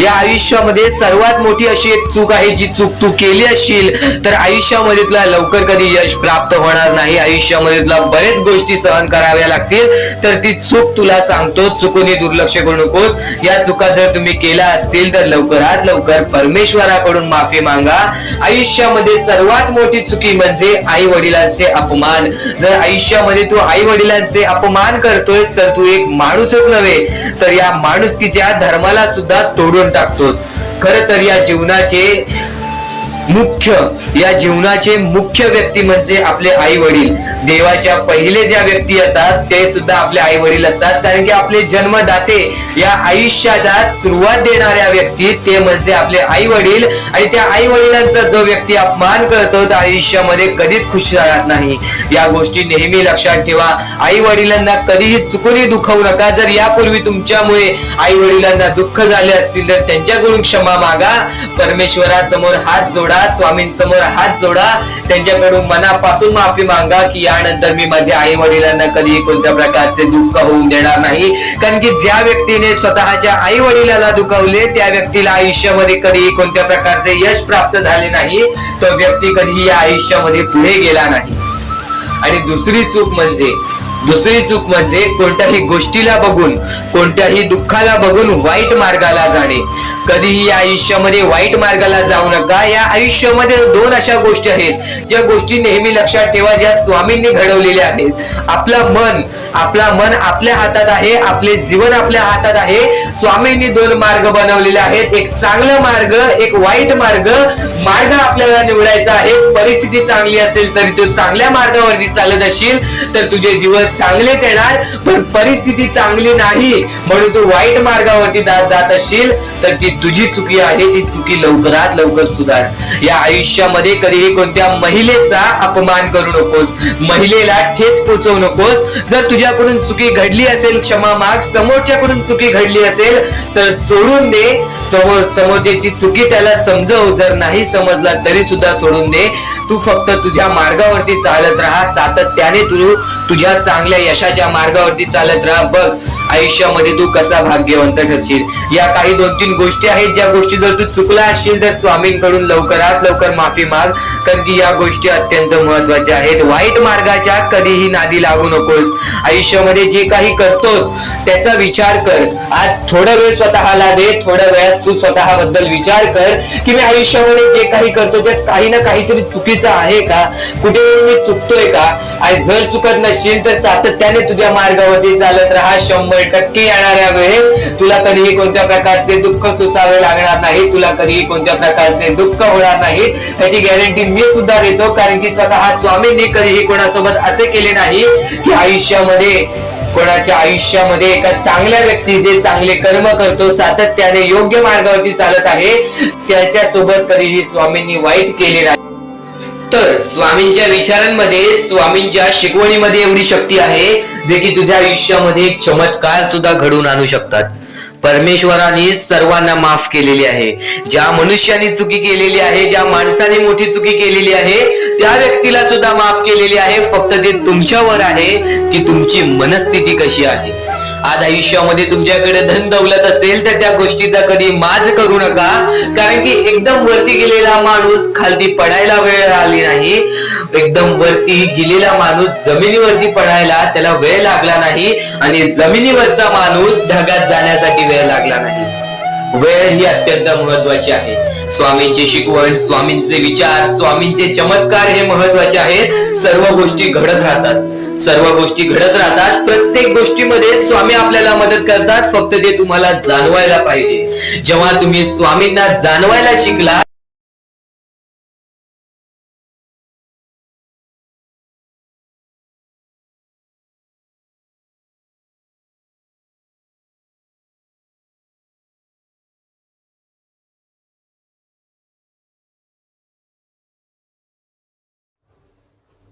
या आयुष्यामध्ये सर्वात मोठी अशी एक चूक आहे, जी चूक तू केली असशील तर आयुष्यामध्ये तुला लवकर कधी यश प्राप्त होणार नाही. आयुष्यामध्ये तुला बरेच गोष्टी सहन कराव्या लागतील. तर ती चूक तुला सांगतो, चुकूनही दुर्लक्ष करू नकोस. या चुका जर तुम्ही केल्या असतील तर लवकरात लवकर परमेश्वराकडून माफी मागा. आयुष्यामध्ये सर्वात मोठी चुकी म्हणजे आई वडिलांचे अपमान. जर आयुष्यामध्ये तू आई वडिलांचे अपमान करतोयस तर तू एक माणूसच नव्हे तर या माणुसकीच्या धर्माला सुद्धा तोडून टाकतोस. खर तर या जीवनाचे मुख्य व्यक्ती म्हणजे आपले आई वडील. देवाच्या पहिले ज्या व्यक्ती येतात ते सुद्धा आपले आई वडील असतात, कारण की आपले जन्मदाते, या आयुष्याला सुरुवात देणाऱ्या व्यक्ती ते म्हणजे आपले आई वडील. आणि त्या आई वडिलांचा जो व्यक्ती अपमान करतो तो आयुष्यामध्ये कधीच खुश राहत नाही. या गोष्टी नेहमी लक्षात ठेवा. आई वडिलांना कधीही चुकूनही दुखवू नका. जर यापूर्वी तुमच्यामुळे आई वडिलांना दुःख झाले असतील तर त्यांच्याकडून क्षमा मागा. परमेश्वरासमोर हात जोडा, स्वामींसमोर हात जोडा, त्यांच्याकडून मनापासून माफी मागा की यानंतर मी माझ्या आई वडिलांना कधी कोणत्या प्रकारचे दुःख होऊन देणार नाही. कारण की ज्या व्यक्तीने स्वतःच्या आई वडिलांना दुखावले त्या व्यक्तीला आयुष्यामध्ये कधी कोणत्या प्रकारचे यश प्राप्त झाले नाही. तो व्यक्ती कधी या आयुष्यामध्ये पुढे गेला नाही. आणि दुसरी चूक म्हणजे कोणत्याही गोष्टीला बघून, कोणत्याही दुःखाला बघून वाईट मार्गाला जाणे. कधीही या आयुष्यामध्ये वाईट मार्गाला जाऊ नका. या आयुष्यामध्ये दोन अशा गोष्टी आहेत ज्या गोष्टी नेहमी लक्षात ठेवा, ज्या स्वामींनी घडवलेल्या आहेत. आपलं मन आपल्या हातात आहे, आपले जीवन आपल्या हातात आहे. स्वामींनी दोन मार्ग बनवलेले आहेत, एक चांगला मार्ग, एक वाईट मार्ग. मार्ग आपल्याला निवडायचा आहे. परिस्थिती चांगली असेल तर तू चांगल्या मार्गावरती चालत असशील तर तुझे दिवस चांगलेच येणार. पण परिस्थिती चांगली नाही म्हणून तू वाईट मार्गावरती जात असशील तर ती तुझी चुकी आहे. ती चुकी लवकरात लवकर सुधार. या आयुष्यामध्ये कधीही कोणत्या महिलेचा अपमान करू नकोस, महिलेला ठेच पोचवू नकोस. जर तुझ्याकडून चुकी घडली असेल क्षमा माग. समोरच्याकडून चुकी घडली असेल तर सोडून दे. समोरच्याची चुकी त्याला समजव. जर नाही समजला तरी सुद्धा सोडून दे. तू फक्त तुझ्या मार्गावरती चालत राहा. सातत्याने तू तुझ्या चांगल्या यशाच्या मार्गावरती चालत राहा. बघ आयुष्यामध्ये तू कसा भाग्यवंत ठरशील. या काही 2-3 गोष्टी आहेत ज्या गोष्टी जर तू चुकला असशील तर स्वामींकडून लवकरात लवकर माफी माग. कारण की या गोष्टी अत्यंत महत्वाच्या आहेत. वाईट मार्गाच्या कधीही नादी लागू नकोस. आयुष्यामध्ये जे काही करतोस त्याचा विचार कर. आज थोडा वेळ स्वतःला दे. थोड्या वेळात तू स्वतःबद्दल विचार कर की मी आयुष्यामध्ये जे काही करतो त्यात काही ना काहीतरी चुकीचं आहे का, कुठे मी चुकतोय का. आणि जर चुकत नसशील तर सातत्याने तुझ्या मार्गावरती चालत राहा. 100% येणाऱ्या वेळेत तुला कधीही कोणत्या प्रकारचे दुःख सोसावे लागणार नाही. तुला कधीही कोणत्या प्रकारचे दुःख होणार नाही याची गॅरंटी मी सुद्धा देतो. कारण की स्वतः स्वामींनी कधीही कोणासोबत असे केले नाही की कोणाच्या आयुष्यामध्ये एका चांगल्या व्यक्ती जे चांगले कर्म करतो, सातत्याने योग्य मार्गावरती चालत आहे, त्याच्यासोबत कधीही स्वामींनी वाईट केले नाही. तर स्वामींच्या विचारांमध्ये, स्वामींच्या शिकवणीमध्ये एवढी शक्ती आहे जे की तुझ्या आयुष्यामध्ये एक चमत्कार सुद्धा घडवून आणू शकतात. परमेश्वराने सर्वांना माफ केलेली आहे. ज्या मनुष्याने चुकी केलेली आहे, ज्या माणसाने मोठी चुकी केलेली आहे त्या व्यक्तीला सुद्धा माफ केलेली आहे. फक्त ते तुमच्यावर आहे की तुमची मनस्थिती कशी आहे. आज आयुष्यामध्ये तुमच्याकडे धन दौलत असेल तर त्या गोष्टीचा कधी माज करू नका. कारण की एकदम वरती गेलेला माणूस खालती पडायला वेळ आली नाही. एकदम वरती गेलेला माणूस जमिनीवरती पडायला त्याला वेळ लागला नाही. आणि जमिनीवरचा माणूस ढगात जाण्यासाठी वेळ लागला नाही. वेळ ही अत्यंत महत्वाची आहे. स्वामींची शिकवण, स्वामींचे विचार, स्वामींचे चमत्कार हे महत्वाचे आहेत. सर्व गोष्टी घडत राहतात. प्रत्येक गोष्टीमध्ये स्वामी आपल्याला मदत करतात. फक्त ते तुम्हाला जाणवायला पाहिजे. जेव्हा तुम्ही स्वामींना जाणवायला शिकला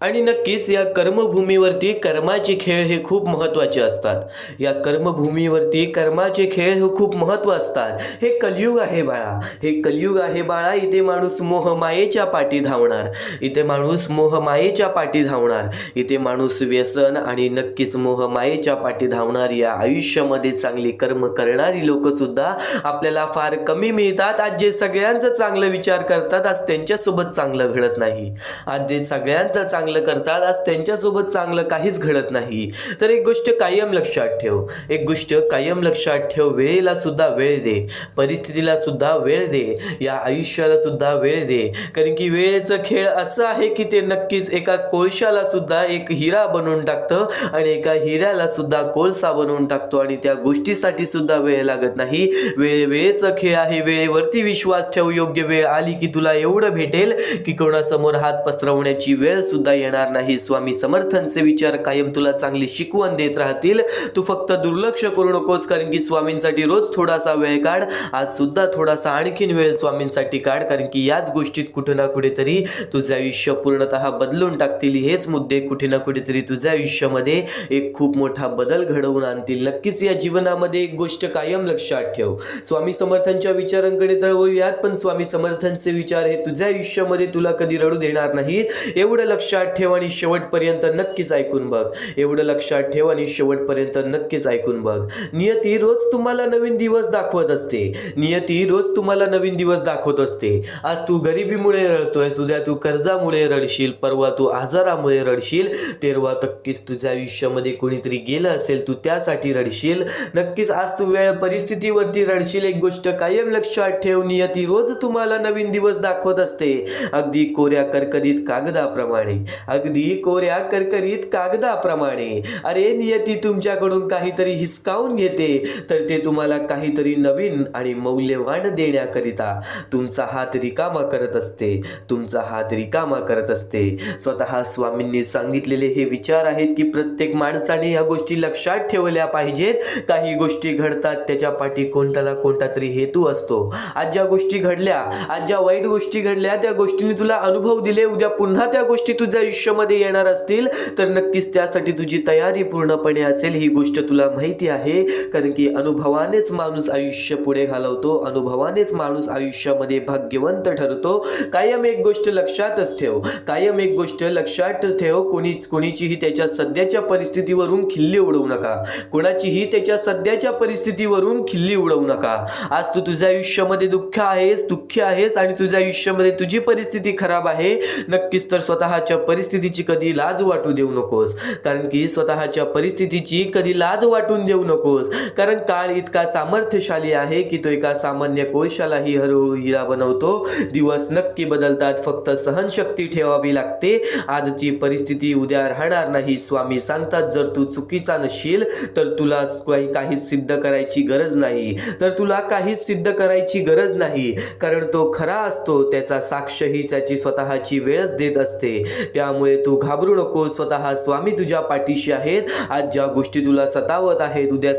आणि नक्कीच या कर्मभूमीवरती कर्माचे खेळ हे खूप महत्त्वाचे असतात. या कर्मभूमीवरती कर्माचे खेळ हे खूप महत्त्व असतात. हे कलियुग आहे बाळा, हे कलियुग आहे बाळा. इथे माणूस मोहमायेच्या पाठी धावणार, इथे माणूस मोहमायेच्या पाठी धावणार, इथे माणूस व्यसन आणि नक्कीच मोहमायेच्या पाठी धावणार. या आयुष्यामध्ये चांगली कर्म करणारी लोक सुद्धा आपल्याला फार कमी मिळतात. आज जे सगळ्यांचा चांगला विचार करतात आज त्यांच्यासोबत चांगलं घडत नाही. आज जे सगळ्यांचं चांगलं करतात आज त्यांच्यासोबत चांगलं काहीच घडत नाही. तर एक गोष्ट कायम लक्षात ठेव, एक गोष्ट कायम लक्षात ठेव, वेळेला सुद्धा वेळ दे, परिस्थितीला सुद्धा वेळ दे, या आयुष्याला सुद्धा वेळ दे. कारण की वेळेचं खेळ असं आहे की ते नक्कीच एका कोळशाला सुद्धा एक हिरा बनवून टाकतं आणि एका हिऱ्याला सुद्धा कोळसा बनवून टाकतो आणि त्या गोष्टीसाठी सुद्धा वेळ लागत नाही. वेळेचं खेळ आहे. वेळेवरती विश्वास ठेव. योग्य वेळ आली की तुला एवढं भेटेल की कोणासमोर हात पसरवण्याची वेळ सुद्धा येणार नाही. स्वामी समर्थांचे विचार कायम तुला चांगली शिकवण देत राहतील. तू फक्त दुर्लक्ष करू नकोस. कारण की स्वामींसाठी रोज थोडासा वेळ काढ. आज सुद्धा थोडासा आणखीन वेळ स्वामींसाठी काढ. कारण की याच गोष्टीत कुठे ना कुठेतरी तुझं आयुष्य पूर्णतः बदलून टाकतील. हेच मुद्दे कुठे ना कुठेतरी तुझ्या आयुष्यामध्ये एक खूप मोठा बदल घडवून आणतील. नक्कीच या जीवनामध्ये एक गोष्ट कायम लक्षात ठेव. स्वामी समर्थांच्या विचारांकडे तर वळूयात, पण स्वामी समर्थांचे विचार हे तुझ्या आयुष्यामध्ये तुला कधी रडू देणार नाहीत. एवढं लक्षात ठेव आणि शेवटपर्यंत नक्कीच ऐकून बघ. एवढं लक्षात ठेव आणि शेवटपर्यंत नक्कीच ऐकून बघ. नियती रोज तुम्हाला नवीन दिवस दाखवत असते. नियती रोज तुम्हाला नवीन दिवस दाखवत असते. आज तू गरिबीमुळे रडतोयस, उद्या तू कर्जामुळे रडशील, परवा तू आजारामुळे रडशील, तेरवा नक्कीच तुझ्या आयुष्यामध्ये कोणीतरी गेलं असेल तू त्यासाठी रडशील. नक्कीच आज तू वेळ परिस्थितीवरती रडशील. एक गोष्ट कायम लक्षात ठेव, नियती रोज तुम्हाला नवीन दिवस दाखवत असते. अगदी कोऱ्या करकरीत कागदाप्रमाणे, अगदी कोऱ्या करकरीत कागदाप्रमाणे. अरे नियती तुमच्याकडून काहीतरी हिसकावून घेते तर ते तुम्हाला काहीतरी नवीन आणि मौल्यवान देण्याकरिता तुमचा हात रिकामा करत असते, तुमचा हात रिकामा करत असते. स्वतः स्वामींनी सांगितलेले हे विचार आहेत की प्रत्येक माणसाने या गोष्टी लक्षात ठेवल्या पाहिजेत. काही गोष्टी घडतात त्याच्या पाठी कोणता ना कोणता तरी हेतू असतो. आज ज्या गोष्टी घडल्या, आज ज्या वाईट गोष्टी घडल्या, त्या गोष्टींनी तुला अनुभव दिले, उद्या पुन्हा त्या गोष्टी तुझ्या आयुष्यामध्ये येणार असतील तर नक्कीच त्यासाठी तुझी तयारी पूर्णपणे असेल. ही गोष्ट तुला माहिती आहे. कारण की अनुभवानेच माणूस आयुष्य पुढे घालवतो, अनुभवानेच माणूस आयुष्यामध्ये भाग्यवंत ठरतो. कायम एक गोष्ट लक्षातच ठेव, कायम एक गोष्ट लक्षातच ठेव, कोणीचीही त्याच्या सध्याच्या परिस्थितीवरून खिल्ली उडवू नका. कोणाचीही त्याच्या सध्याच्या परिस्थितीवरून खिल्ली उडवू नका. आज तू तुझ्या आयुष्यामध्ये दुःखी आहेस आणि तुझ्या आयुष्यामध्ये तुझी परिस्थिती खराब आहे. नक्कीच तर स्वतःच्या परिस्थितीची कधी लाज वाटू देऊ नकोस. कारण की स्वतःच्या परिस्थितीची कधी लाज वाटून देऊ नकोस. कारण काळ इतका सामर्थ्यशाली आहे की तो एका सामान्य कोळशालाही हळूहळू हिरा बनवतो. दिवस नक्की बदलतात, फक्त सहनशक्ती ठेवावी लागते. आजची परिस्थिती उद्या राहणार नाही. स्वामी सांगतात जर तू चुकीचा नसशील तर तुला काहीच सिद्ध करायची गरज नाही, तर तुला काहीच सिद्ध करायची गरज नाही. कारण तो खरा असतो, त्याचा साक्षही त्याची स्वतःची वेळच देत असते. त्यामुळे तू घाबरू नको. स्वतः स्वामी तुझ्या पाठीशी आहेत. आज ज्या गोष्टी तुला सतावत आहेत उद्या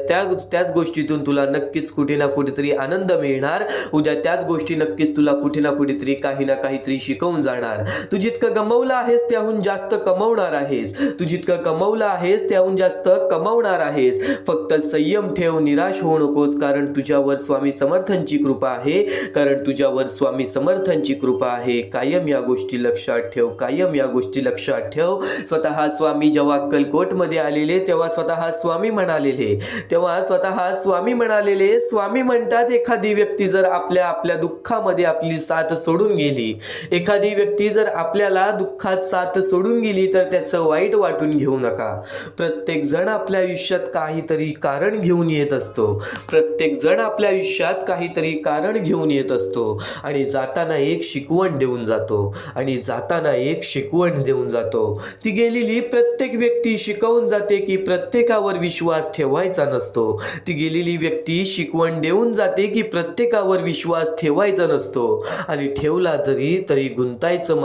त्याच गोष्टीतून तुला नक्कीच कुठे ना कुठेतरी आनंद मिळणार. उद्या त्याच गोष्टी नक्कीच तुला कुठे ना कुठेतरी काही ना काहीतरी शिकवून जाणार. तू जितकं गमावलं आहेस त्याहून जास्त कमावणार आहेस. तू जितकं कमावलं आहेस त्याहून जास्त कमावणार आहेस. फक्त संयम ठेव, निराश होऊ नकोस. कारण तुझ्यावर स्वामी समर्थांची कृपा आहे. कारण तुझ्यावर स्वामी समर्थांची कृपा आहे. कायम या गोष्टी लक्षात ठेव, कायम या गोष्टी लक्षात ठेव. स्वतः स्वामी जेव्हा अक्कलकोटमध्ये आलेले तेव्हा स्वतः स्वामी म्हणालेले, स्वामी म्हणतात एखादी व्यक्ती जर आपल्या दुःखामध्ये आपली साथ सोडून गेली, एखादी व्यक्ती जर आपल्याला दुःखात साथ सोडून गेली तर त्याचं वाईट वाटून घेऊ नका. प्रत्येक जण आपल्या आयुष्यात काहीतरी कारण घेऊन येत असतो. प्रत्येक जण आपल्या आयुष्यात काहीतरी कारण घेऊन येत असतो आणि जाताना एक शिकवण देऊन जातो. ती गेलेली प्रत्येक व्यक्ती शिकवून जाते की प्रत्येकावर विश्वास ठेवायचा नसतो. ती गेलेली व्यक्ती शिकवण देऊन जाते की प्रत्येकावर विश्वास ठेवायचा नसतो. आणि ठेवला जरी तरी गुंतायचं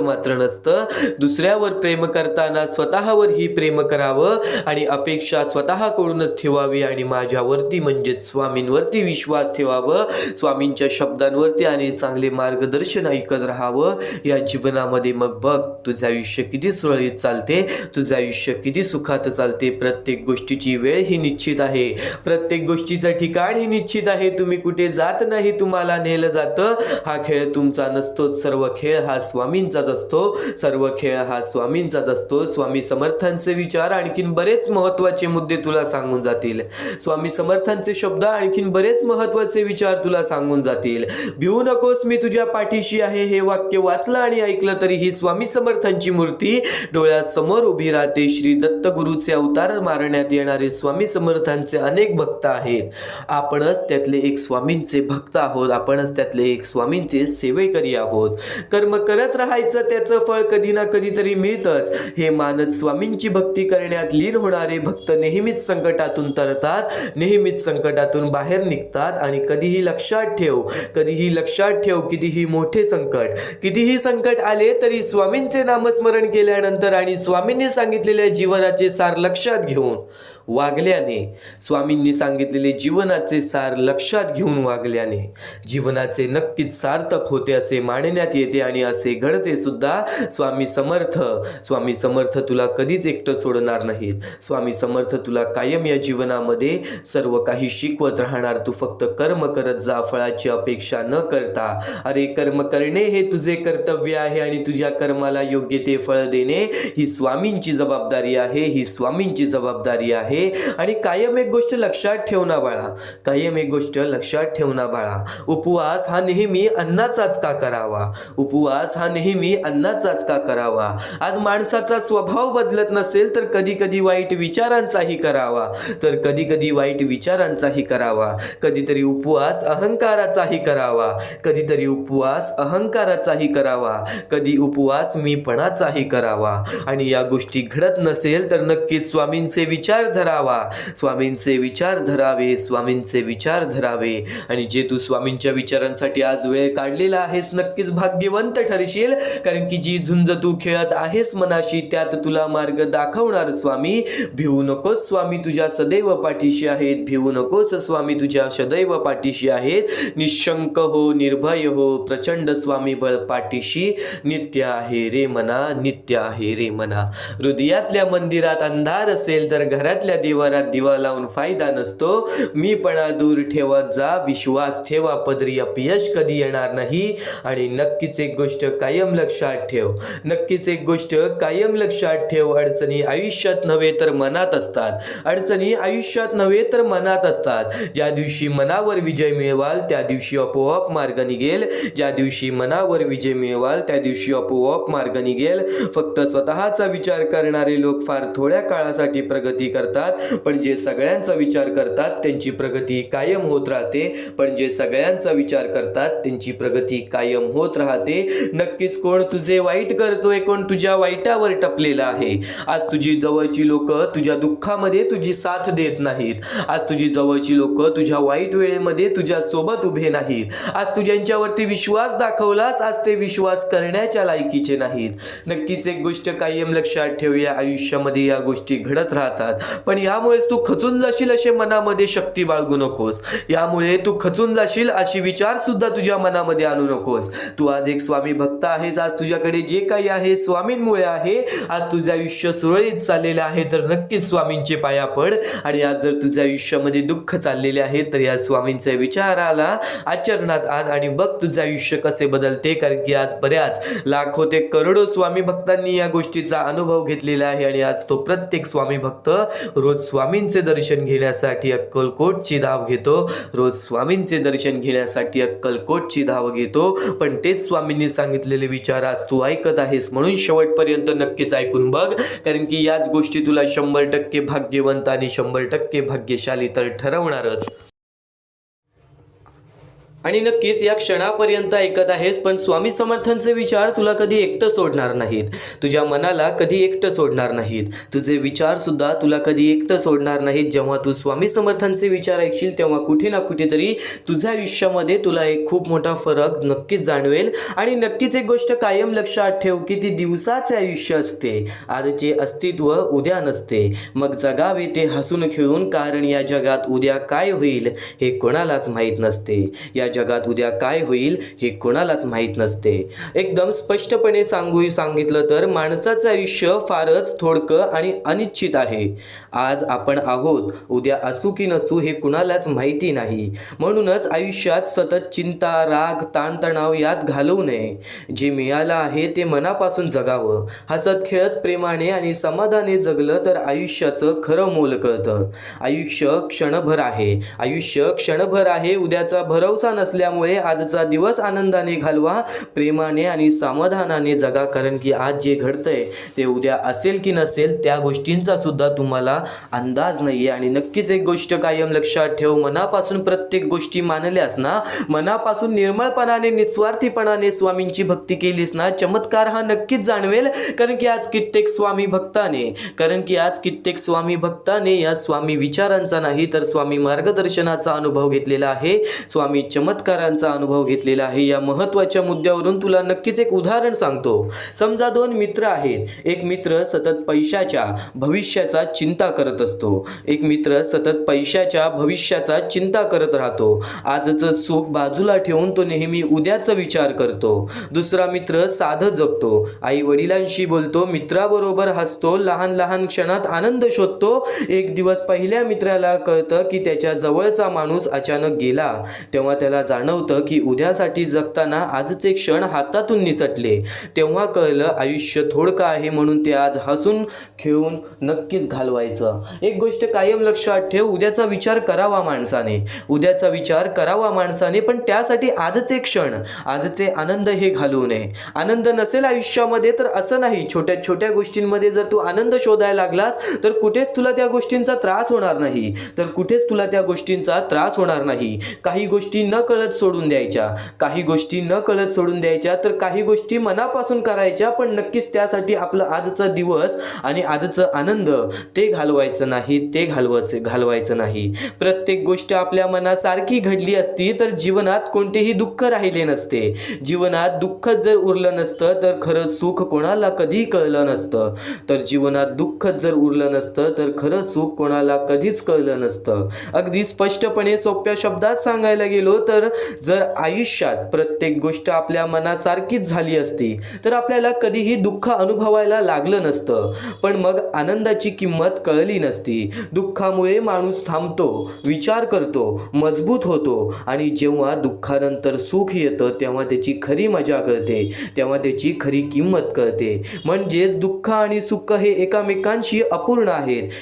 मात्र नसतं. दुसऱ्यावर प्रेम करताना स्वतःवरही प्रेम करावं आणि अपेक्षा स्वतःकडूनच ठेवावी आणि माझ्यावरती म्हणजेच स्वामींवरती विश्वास ठेवावं. स्वामींच्या शब्दांवरती आणि चांगले मार्गदर्शन ऐकत राहावं. करावं या जीवनामध्ये, मग बघ तुझं आयुष्य किती सुरळीत चालते, तुझं आयुष्य किती सुखात चालते. प्रत्येक गोष्टीची वेळ ही निश्चित आहे, प्रत्येक गोष्टीचं ठिकाण ही निश्चित आहे. तुम्ही कुठे जात नाही, तुम्हाला नेलं जातं. हा खेळ तुमचा नसतोच, सर्व खेळ हा स्वामींचाच असतो, सर्व खेळ हा स्वामींचाच असतो. स्वामी समर्थांचे विचार आणखीन बरेच महत्त्वाचे मुद्दे तुला सांगून जातील. स्वामी समर्थांचे शब्द आणखीन बरेच महत्त्वाचे विचार तुला सांगून जातील. भिवू नकोस, मी तुझ्या पाठीशी आहे. हे वाक्य वाचलं आणि ऐकलं तरी ही स्वामी समर्थांची मूर्ती डोळ्यासमोर उभी राहते. श्री दत्त गुरुचे अवतार मारण्यात येणारे स्वामी समर्थांचे अनेक भक्त आहेत. आपणच त्यातले एक स्वामींचे भक्त आहोत, आपणच त्यातले एक स्वामींचे सेवेकरी आहोत. कर्म करत राहायचं, त्याचं फळ कधी ना कधीतरी मिळतंच हे मानत स्वामींची भक्ती करण्यात लीन होणारे भक्त नेहमीच संकटातून तरतात, नेहमीच संकटातून बाहेर निघतात. आणि कधीही लक्षात ठेव, कधीही लक्षात ठेव, कितीही मोठे संकट, कितीही संकट आले तरी स्वामींचे नामस्मरण केल्यानंतर आणि स्वामींनी सांगितलेल्या जीवनाचे सार लक्षात घेऊन वागल्याने, स्वामींनी सांगितलेले जीवनाचे सार लक्षात घेऊन वागल्याने जीवनाचे नक्कीच सार्थक होते असे मानण्यात येते आणि असे घडते सुद्धा. स्वामी समर्थ तुला कधीच एकटं सोडणार नाहीत. स्वामी समर्थ तुला कायम या जीवनामध्ये सर्व काही शिकवत राहणार. तू फक्त कर्म करत जा, फळाची अपेक्षा न करता. अरे कर्म करणे हे तुझे कर्तव्य आहे आणि तुझ्या कर्माला योग्य ते फळ देणे ही स्वामींची जबाबदारी आहे, ही स्वामींची जबाबदारी आहे. आणि कायम एक गोष्ट लक्षात ठेव ना बाळा, कायम एक गोष्ट लक्षात ठेव ना बाळा, उपवास हा नेहमी अन्नाचाच का करावा, उपवास हा नेहमी अन्नाचाच का करावा. आज माणसाचा स्वभाव बदलत नसेल तर कधी कधी वाईट विचारांचाही करावा, तर कधी कधी वाईट विचारांचाही करावा. कधीतरी उपवास अहंकाराचाही करावा, कधीतरी उपवास अहंकाराचाही करावा, कधी उपवास मीपणाचाही करावा. आणि या गोष्टी घडत नसेल तर नक्कीच स्वामींचे विचार धरावा, स्वामींचे विचार धरावे, स्वामींचे विचार धरावे. आणि जे तू स्वामींच्या विचारांसाठी आज वेळ काढलेला आहेस नक्कीच भाग्यवंत ठरशील. कारण की जी झुंज तू खेळत आहेस मनाशी त्यात तुला मार्ग दाखवणार स्वामी. भिवू नकोस, स्वामी तुझ्या सदैव पाठीशी आहेत. भिवू नकोस, स्वामी तुझ्या सदैव पाठीशी आहेत. निशंक हो, निर्भय हो, प्रचंड स्वामी बळ पाठीशी नित्य आहे रे मना, नित्य आहे रे मना. हृदयातल्या मंदिरात अंधार असेल तर घरातल्या दिवारात दिवा लावून फायदा नसतो. मीपणा दूर ठेवत जा, विश्वास ठेवा, पदरी अपयश कधी येणार नाही. आणि नक्कीच एक गोष्ट कायम लक्षात ठेव, नक्कीच एक गोष्ट कायम लक्षात ठेव, अडचणी आयुष्यात नव्हे तर मनात असतात, अडचणी आयुष्यात नव्हे तर मनात असतात. ज्या दिवशी मनावर विजय मिळवाल त्या दिवशी आपोआप मार्ग निघेल, ज्या दिवशी मनावर विजय मिळवाल त्या दिवशी आपोआप मार्ग निघेल. फक्त स्वतःचा विचार करणारे लोक फार थोड्या काळासाठी प्रगती करतात, पण जे सगळ्यांचा विचार करतात त्यांची प्रगती कायम होत राहते, पण जे सगळ्यांचा विचार करतात त्यांची प्रगती कायम होत राहते. नक्कीच कोण तुझे वाईट करतोय, कोण तुझ्या वाईटावर टपलेला आहे. आज तुझी जवळची लोक तुझ्या दुःखामध्ये तुझी साथ देत नाहीत, आज तुझी जवळची लोक तुझ्या वाईट वेळेमध्ये तुझ्या सोबत उभे नाहीत. आज तू ज्यांच्यावरती विश्वास दाखवलास आज ते विश्वास करण्याच्या लायकीचे नाहीत. नक्कीच एक गोष्ट कायम लक्षात ठेव, या आयुष्यामध्ये या गोष्टी घडत राहतात, पण यामुळेच तू खचून जाशील असे मनामध्ये शक्ती बाळगू नकोस. यामुळे तू खचून जाशील अशी विचार सुद्धा तुझ्या मनामध्ये आणू नकोस. तू आज एक स्वामी भक्त आहेस, आज तुझ्याकडे जे काही आहे स्वामींमुळे आहे. आज तुझे आयुष्य सुरळीत चाललेले आहे तर नक्कीच स्वामींचे पाया पड. आणि आज जर तुझ्या आयुष्यामध्ये दुःख चाललेले आहे तर या स्वामींच्या विचाराला आचरणात आण आणि बघ तुझे आयुष्य कसे बदलते. कारण की आज बऱ्याच लाखो ते करोडो स्वामी भक्तांनी या गोष्टीचा अनुभव घेतलेला आहे. आणि आज तो प्रत्येक स्वामी भक्त रोज स्वामींचे दर्शन घेण्यासाठी अक्कलकोटची धाव घेतो, रोज स्वामींचे दर्शन घेण्यासाठी अक्कलकोटची धाव घेतो. पण तेच स्वामींनी सांगितलेले विचार आज तू ऐकत आहेस म्हणून शेवटपर्यंत नक्कीच ऐकून बघ. कारण की याच गोष्टी तुला 100% भाग्यवंत आणि 100% भाग्यशाली तर ठरवणारच. आणि नक्कीच या क्षणापर्यंत ऐकत आहेस, पण स्वामी समर्थांचे विचार तुला कधी एकटं सोडणार नाहीत, तुझ्या मनाला कधी एकटं सोडणार नाहीत, तुझे विचार सुद्धा तुला कधी एकटं सोडणार नाहीत. जेव्हा तू स्वामी समर्थांचे विचार ऐकशील तेव्हा कुठे ना कुठेतरी तुझ्या आयुष्यामध्ये तुला एक खूप मोठा फरक नक्कीच जाणवेल. आणि नक्कीच एक गोष्ट कायम लक्षात ठेव की ती दिवसाचे आयुष्य असते, आजचे अस्तित्व उद्या नसते. मग जगावे ते हसून खेळून, कारण या जगात उद्या काय होईल हे कोणालाच माहीत नसते. या जगात उद्या काय होईल हे कोणालाच माहीत नसते. एकदम स्पष्टपणे सांगितलं तर माणसाचं आयुष्य फारच थोडकं आणि अनिश्चित आहे. आज आपण आहोत, उद्या असू की नसू हे कुणालाच माहिती नाही. म्हणूनच आयुष्यात सतत चिंता, राग, ताणतणाव यात घालवू नये. जे मिळालं आहे ते मनापासून जगावं. हसत खेळत प्रेमाने आणि समाधाने जगलं तर आयुष्याचं खरं मोल कळतं. आयुष्य क्षणभर आहे. उद्याचा भरवसा नसल्यामुळे आजचा दिवस आनंदाने घालवा, प्रेमाने आणि समाधानाने जगा. कारण की आज जे घडतंय ते उद्या असेल की नसेल त्या गोष्टींचा सुद्धा तुम्हाला अंदाज नाहीये. आणि नक्कीच एक गोष्ट कायम लक्षात ठेव, मनापासून प्रत्येक गोष्टी मानल्यास ना, मनापासून निर्मळपणाने निस्वार्थीपणाने स्वामींची भक्ती केलीस ना, चमत्कार हा नक्कीच जाणवेल. कारण की आज कित्येक स्वामी भक्ताने या स्वामी विचारांचा नाही तर स्वामी मार्गदर्शनाचा अनुभव घेतलेला आहे, स्वामी चमत्कारांचा अनुभव घेतलेला आहे. या महत्त्वाच्या मुद्द्यावरून तुला नक्कीच एक उदाहरण सांगतो. समजा दोन मित्र आहेत. एक मित्र सतत पैशाच्या भविष्याचा चिंता करत असतो. चिंता करत राहतो. आजचं सुख बाजूला ठेवून तो नेहमी उद्याचा विचार करतो. दुसरा मित्र साधं जगतो, आई वडिलांशी बोलतो, मित्राबरोबर हसतो, लहान लहान क्षणात आनंद शोधतो. एक दिवस पहिल्या मित्राला कळतं की त्याच्या जवळचा माणूस अचानक गेला. तेव्हा त्याला जाणवतं की उद्यासाठी जगताना आजचे क्षण हातातून निसटले. तेव्हा कळलं आयुष्य थोडकं आहे, म्हणून ते आज हसून खेळून नक्कीच घालवायचं. एक गोष्ट कायम लक्षात ठेव, उद्याचा विचार करावा माणसाने, पण त्यासाठी आजचे क्षण, आजचे आनंद हे घालवू नये. आनंद नसेल आयुष्यामध्ये तर असं नाही, छोट्या छोट्या गोष्टींमध्ये जर तू आनंद शोधायला लागलास तर कुठेच तुला त्या गोष्टींचा त्रास होणार नाही. काही गोष्टी न कळत सोडून द्यायच्या, तर काही गोष्टी मनापासून करायच्या, पण नक्कीच त्यासाठी आपलं आजचा दिवस आणि आजचं आनंद ते घालवायचं नाही. प्रत्येक गोष्ट आपल्या मनासारखी घडली असती तर जीवनात कोणतेही दुःख राहिले नसते. जीवनात दुःखच जर उरलं नसतं तर खरं सुख कोणाला कधी कळलं नसतं. कधीच कळलं नसतं. अगदी स्पष्टपणे सोप्या शब्दात सांगायला गेलो तर जर आयुष्यात प्रत्येक गोष्ट आपल्या मनासारखीच झाली असती तर आपल्याला कधीही दुःख अनुभवायला लागलं नसतं. पण मग आनंदाची किंमत कळली नसती. दुःखामुळे माणूस थांबतो, विचार करतो, मजबूत होतो आणि जेव्हा दुःखानंतर सुख येतं तेव्हा त्याची खरी मजा कळते, तेव्हा त्याची खरी किंमत कळते. म्हणजेच दुःख आणि सुख हे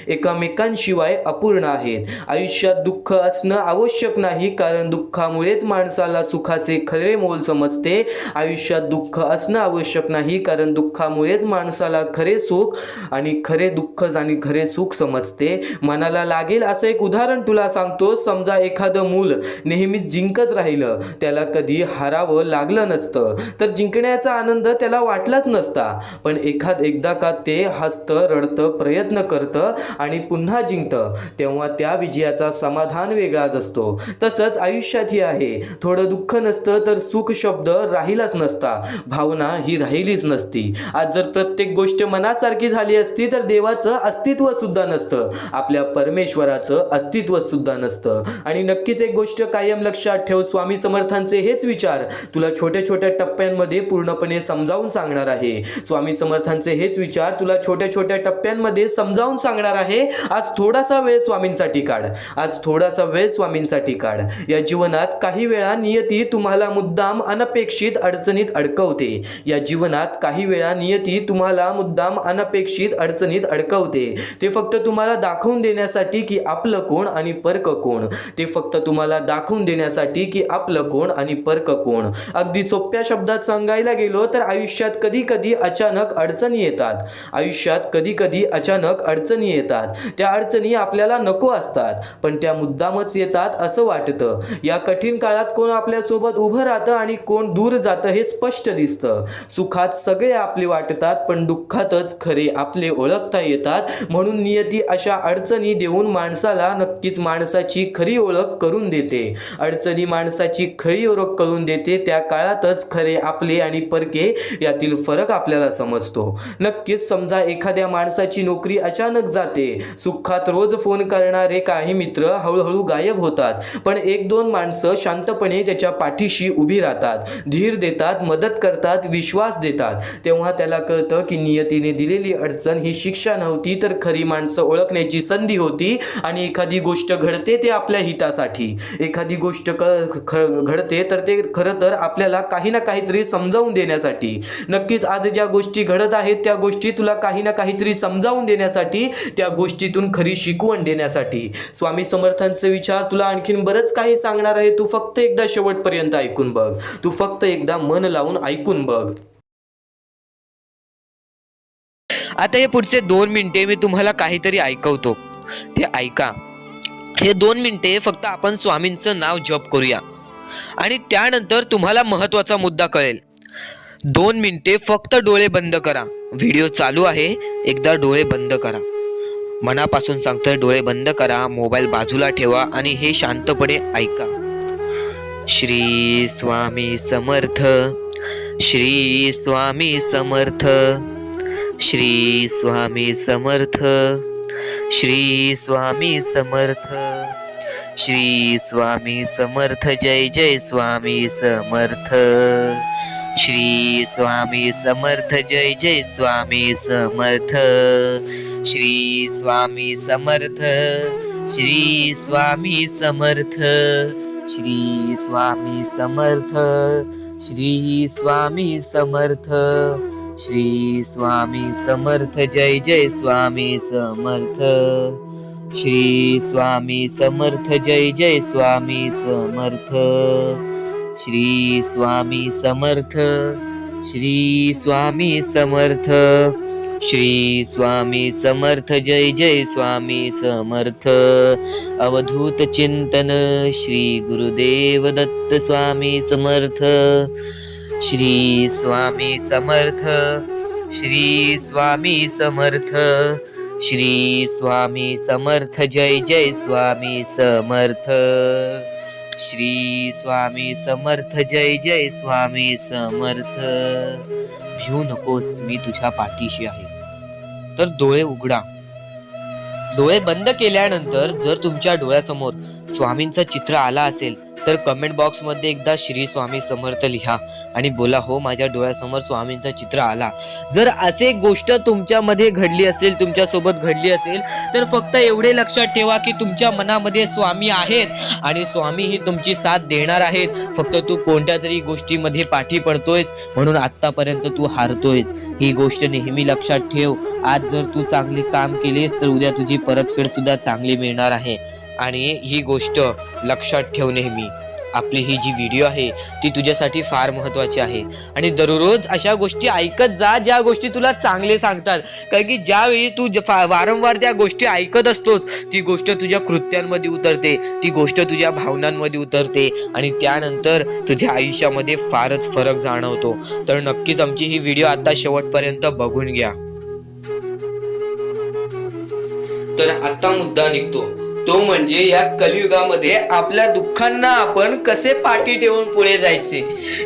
एकामेकांशिवाय अपूर्ण आहेत. आयुष्यात दुःख असणं आवश्यक नाही, कारण दुःखामुळेच माणसाला सुखाचे खरे मोल समजते. आयुष्यात दुःख असणं आवश्यक नाही, कारण दुःखामुळेच माणसाला खरे सुख आणि खरे दुःख आणि खरे सुख समजते. मनाला लागेल असं एक उदाहरण तुला सांगतो. समजा एखादं मूल नेहमीच जिंकत राहिलं, त्याला कधी हारावं लागलं नसतं तर जिंकण्याचा आनंद त्याला वाटलाच नसता. पण एकदा का ते हसतं, रडतं, प्रयत्न करतं आणि पुन्हा जिंकतं तेव्हा त्या विजयाचा समाधान वेगळाच असतो. तसंच आयुष्यातही आहे. थोडं दुःख नसतं तर सुख शब्द राहिलाच नसता, भावना ही राहिलीच नसती. आज जर प्रत्येक गोष्ट मनासारखी झाली असती तर देवाचं अस्तित्व सुद्धा नसतं, आपल्या परमेश्वराचं अस्तित्व सुद्धा नसतं. आणि नक्कीच एक गोष्ट कायम लक्षात ठेव, स्वामी समर्थांचे हेच विचार तुला छोट्या छोट्या टप्प्यांमध्ये पूर्णपणे समजावून सांगणार आहे. स्वामी समर्थांचे हेच विचार तुला छोट्या छोट्या टप्प्यांमध्ये समजावून सांगणार आहे. आज थोडासा वेळ स्वामींसाठी काढ. या जीवनात काही वेळा नियती तुम्हाला मुद्दाम अनपेक्षित अडचणीत अडकवते. ते फक्त तुम्हाला दाखवून देण्यासाठी की आपलं कोण आणि परक कोण. अगदी सोप्या शब्दात सांगायला गेलो तर आयुष्यात कधी कधी अचानक अडचणी येतात. त्या अडचणी आपल्याला नको असतात, पण त्या मुद्दामच येतात असं वाटतं. या कठीण काळात कोण आपल्या सोबत उभं राहतं आणि कोण दूर जातं हे स्पष्ट दिसतं. सुखात सगळे आपले वाटतात, पण दुःखातच खरे आपले ओळखता येतात. म्हणून नियती अशा अडचणी देऊन माणसाला नक्कीच माणसाची खरी ओळख करून देते. त्या काळातच खरे आपले आणि परके यातील फरक आपल्याला समजतो. नक्कीच समजा एखाद्या माणसाची नोकरी अचानक जाते. सुखात रोज फोन करणारे काही मित्र हळूहळू गायब होतात, पण एक दोन माणसं शांतपणे त्याच्या पाठीशी उभी राहतात, धीर देतात, मदत करतात, विश्वास देतात, तेव्हा त्याला कळतं की नियतीने दिलेली अडचण ही शिक्षा नव्हती तर खरी माणसं ओळखण्याची संधी होती आणि एखादी गोष्ट घडते ते आपल्या हितासाठी, एखादी गोष्ट घडते तर ते खरं तर आपल्याला काही ना काहीतरी समजावून देण्यासाठी. नक्कीच आज ज्या गोष्टी घडत आहेत त्या गोष्टी तुला काही ना काहीतरी समजावून देण्यासाठी, त्या गोष्टीतून खरी शिकवण देण्यासाठी. स्वामी समर्थांचे विचार तुला आणखीन बरंच काही सांगणार आहे. तू फक्त एकदा शेवटपर्यंत ऐकून बघ, तू फक्त एकदा मन लावून ऐकून बघ. आता हे पुढचे 2 मिनिटे मी तुम्हाला काहीतरी ऐकवतो, ते ऐका. हे 2 मिनिटे फक्त आपण स्वामींचं नाव जप करूया आणि त्यानंतर तुम्हाला महत्त्वाचा मुद्दा कळेल. 2 मिनिटे फक्त डोळे बंद करा. व्हिडिओ चालू आहे, एकदा डोळे बंद करा. मनापासून सांगतोय, डोळे बंद करा, मोबाईल बाजूला ठेवा आणि हे शांतपणे ऐका. श्री स्वामी समर्थ, श्री स्वामी समर्थ, श्री स्वामी समर्थ, श्री स्वामी समर्थ, श्री स्वामी समर्थ. जय जय स्वामी समर्थ. श्री स्वामी समर्थ. जय जय स्वामी समर्थ. श्री स्वामी समर्थ. श्री स्वामी समर्थ. श्री स्वामी समर्थ. श्री स्वामी समर्थ. श्री स्वामी समर्थ. जय जय स्वामी समर्थ. श्री स्वामी समर्थ. जय जय स्वामी समर्थ. श्री स्वामी समर्थ. श्री स्वामी समर्थ. श्री स्वामी समर्थ. जय जय स्वामी समर्थ. अवधूत चिंतन श्री गुरुदेव दत्त स्वामी समर्थ. श्री स्वामी समर्थ. श्री स्वामी समर्थ. श्री स्वामी समर्थ. जय जय स्वामी समर्थ. श्री स्वामी समर्थ. जय जय स्वामी समर्थ. भिऊ नकोस, मी तुझ्या पाठीशी आहे. तर डोळे उघडा. डोळे बंद केल्यानंतर जर तुमच्या डोळ्यासमोर स्वामींचं चित्र आला असेल तर कमेंट बॉक्स मध्ये एकदा श्री स्वामी समर्थ लिहा आणि बोला, हो माझ्या डोळ्यासमोर स्वामींचं चित्र आला. जर असे गोष्ट तुमच्यामध्ये घडली असेल, तुमच्या सोबत घडली असेल, तर फक्त एवढे लक्षात ठेवा की तुमच्या मनामध्ये स्वामी आहेत आणि स्वामी ही तुमची साथ देणार आहेत. फक्त तू कोणत्या तरी गोष्टीमध्ये पाठी पडतोयस म्हणून आतापर्यंत तू हारतोयस. ही गोष्ट नेहमी लक्षात ठेव. आज जर तू चांगले काम केलेस तर उद्या तुझी परतफेड सुद्धा चांगली मिळणार आहे. आणि ही गोष्ट लक्षात ठेव नेहमी. आपली ही जी व्हिडिओ आहे ती तुझ्यासाठी फार महत्त्वाची आहे आणि दररोज अशा गोष्टी ऐकत जा ज्या गोष्टी तुला चांगले सांगतात. कारण की ज्यावेळी तू वारंवार त्या गोष्टी ऐकत असतोस ती गोष्ट तुझ्या कृत्यांमध्ये उतरते, ती गोष्ट तुझ्या भावनांमध्ये उतरते आणि त्यानंतर तुझ्या आयुष्यामध्ये फारच फरक जाणवतो. तर नक्कीच आमची ही व्हिडिओ आता शेवटपर्यंत बघून घ्या. तर आता मुद्दा निघतो तो म्हणजे या कलियुगामध्ये आपल्या दुःखांना आपण कसे पाठी ठेवून पुढे जायचे.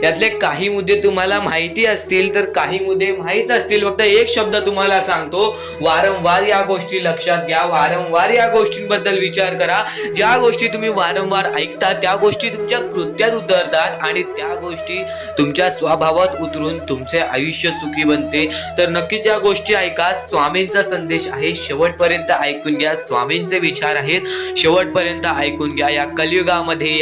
यातले काही मुद्दे तुम्हाला माहिती असतील तर काही मुद्दे माहित असतील. फक्त एक शब्द तुम्हाला सांगतो, वारंवार या गोष्टी लक्षात घ्या, वारंवार या गोष्टींबद्दल विचार करा. ज्या गोष्टी तुम्ही वारंवार ऐकता त्या गोष्टी तुमच्या कृत्यात उतरतात आणि त्या गोष्टी तुमच्या स्वभावात उतरून तुमचे आयुष्य सुखी बनते. तर नक्कीच या गोष्टी ऐका. स्वामींचा संदेश आहे, शेवटपर्यंत ऐकून घ्या. स्वामींचे विचार आहेत, शेवटपर्यंत ऐकून घ्या. या कलियुगामध्ये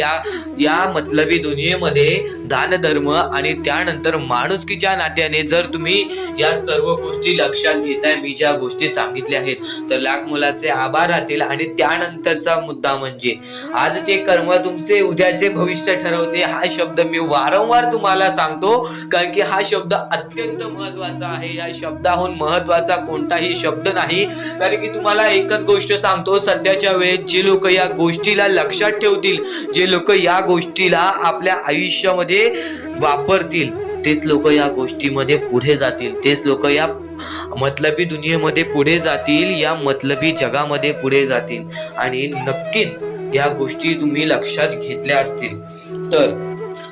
या मतलबी दुनियेमध्ये दान धर्म आणि त्यानंतर माणुसकीच्या नात्याने जर तुम्ही या सर्व गोष्टी लक्षात घेताय, मी ज्या गोष्टी सांगितल्या आहेत, तर लाख मुलाचे आभार राहतील. आणि त्यानंतरचा मुद्दा म्हणजे आजचे कर्म तुमचे उद्याचे भविष्य ठरवते. हा शब्द मी वारंवार तुम्हाला सांगतो कारण की हा शब्द अत्यंत महत्वाचा आहे. या शब्दाहून महत्वाचा कोणताही शब्द नाही. कारण की तुम्हाला एकच गोष्ट सांगतो, सध्याच्या वेळेत जे लोक या गोष्टीला लक्षात ठेवतील, जे लोक या गोष्टीला आपल्या आयुष्यामध्ये वापरतील, तेच लोक या गोष्टीमध्ये पुढे जातील, तेच लोक या मतलबी दुनियेमध्ये पुढे जातील, या मतलबी जगामध्ये पुढे जातील. आणि नक्कीच या गोष्टी तुम्ही लक्षात घेतल्या असतील तर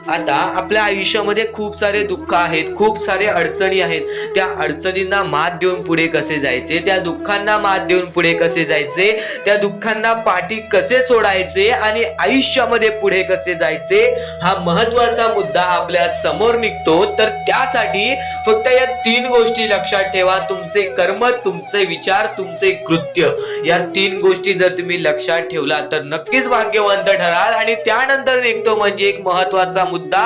आता आपल्या आयुष्यामध्ये खूप सारे दुःख आहेत, खूप सारे अडचणी आहेत. त्या अडचणींना मात देऊन पुढे कसे जायचे, त्या दुःखांना मात देऊन पुढे कसे जायचे, त्या दुःखांना पाठी कसे सोडायचे आणि आयुष्यामध्ये पुढे कसे जायचे, हा महत्वाचा मुद्दा आपल्या समोर निघतो. तर त्यासाठी फक्त या 3 गोष्टी लक्षात ठेवा. तुमचे कर्म, तुमचे विचार, तुमचे कृत्य, या 3 गोष्टी जर तुम्ही लक्षात ठेवला तर नक्कीच भाग्यवंत ठराल. आणि त्यानंतर निघतो म्हणजे एक महत्वाचा मुद्दा,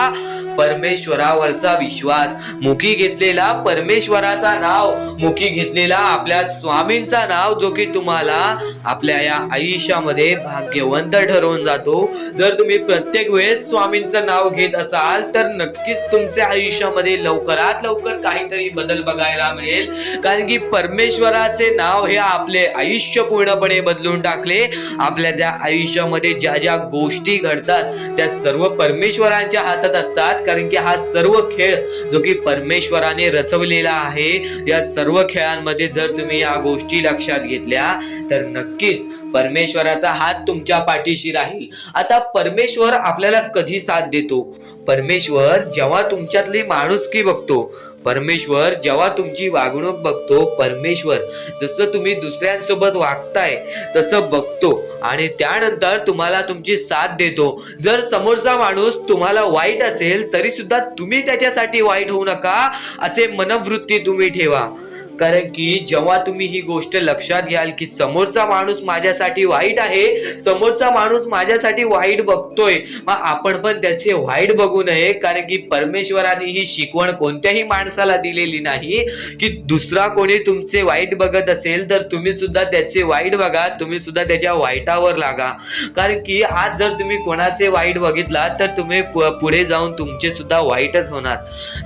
परमेश्वरावरचा विश्वास. मुखी घेतलेला परमेश्वराचा नाव, मुखी घेतलेला आपल्या स्वामींचा नाव, जो की तुम्हाला आपल्या या आयुष्यामध्ये भाग्यवंत ठरवून जातो. जर तुम्ही प्रत्येक वेळेस स्वामींचं नाव घेत असाल तर नक्कीच तुमच्या आयुष्यामध्ये लवकरात लवकर काहीतरी बदल बघायला मिळेल. कारण की परमेश्वराचे नाव हे आपले आयुष्य पूर्णपणे बदलून टाकले. आपल्या ज्या आयुष्यामध्ये ज्या ज्या गोष्टी घडतात त्या सर्व परमेश्वरांच्या हातात असतात. कारण की हा सर्व खेळ जो की परमेश्वराने रचवलेला आहे, या सर्व खेळांमध्ये जर तुम्ही या गोष्टी लक्षात घेतल्या तर नक्कीच परमेश्वराचा हात तुमच्या पाठीशी राहील. आता परमेश्वर आपल्याला कधी साथ देतो? परमेश्वर जेव्हा तुमच्यातली माणुसकी बघतो, परमेश्वर जेव्हा तुमची वागणूक बघतो, परमेश्वर जसं तुम्ही दुसऱ्यांसोबत वागताय तसं बघतो आणि त्यानंतर तुम्हाला तुमची साथ देतो. जर समोरचा माणूस तुम्हाला वाईट असेल तरी सुद्धा तुम्ही त्याच्यासाठी वाईट होऊ नका, असे मनोवृत्ती तुम्ही ठेवा. कारण की जेव्हा तुम्ही ही गोष्ट लक्षात घ्याल की समोरचा माणूस माझ्यासाठी वाईट आहे, समोरचा माणूस माझ्यासाठी वाईट बघतोय, मग आपण पण त्याचे वाईट बघू नये. कारण की परमेश्वराने ही शिकवण कोणत्याही माणसाला दिलेली नाही की दुसरा कोणी तुमचे वाईट बघत असेल तर तुम्ही सुद्धा त्याचे वाईट बघा, तुम्ही सुद्धा त्याच्या वाईटावर लागा. कारण की आज जर तुम्ही कोणाचे वाईट बघितला तर तुम्ही पुढे जाऊन तुमचे सुद्धा वाईटच होणार.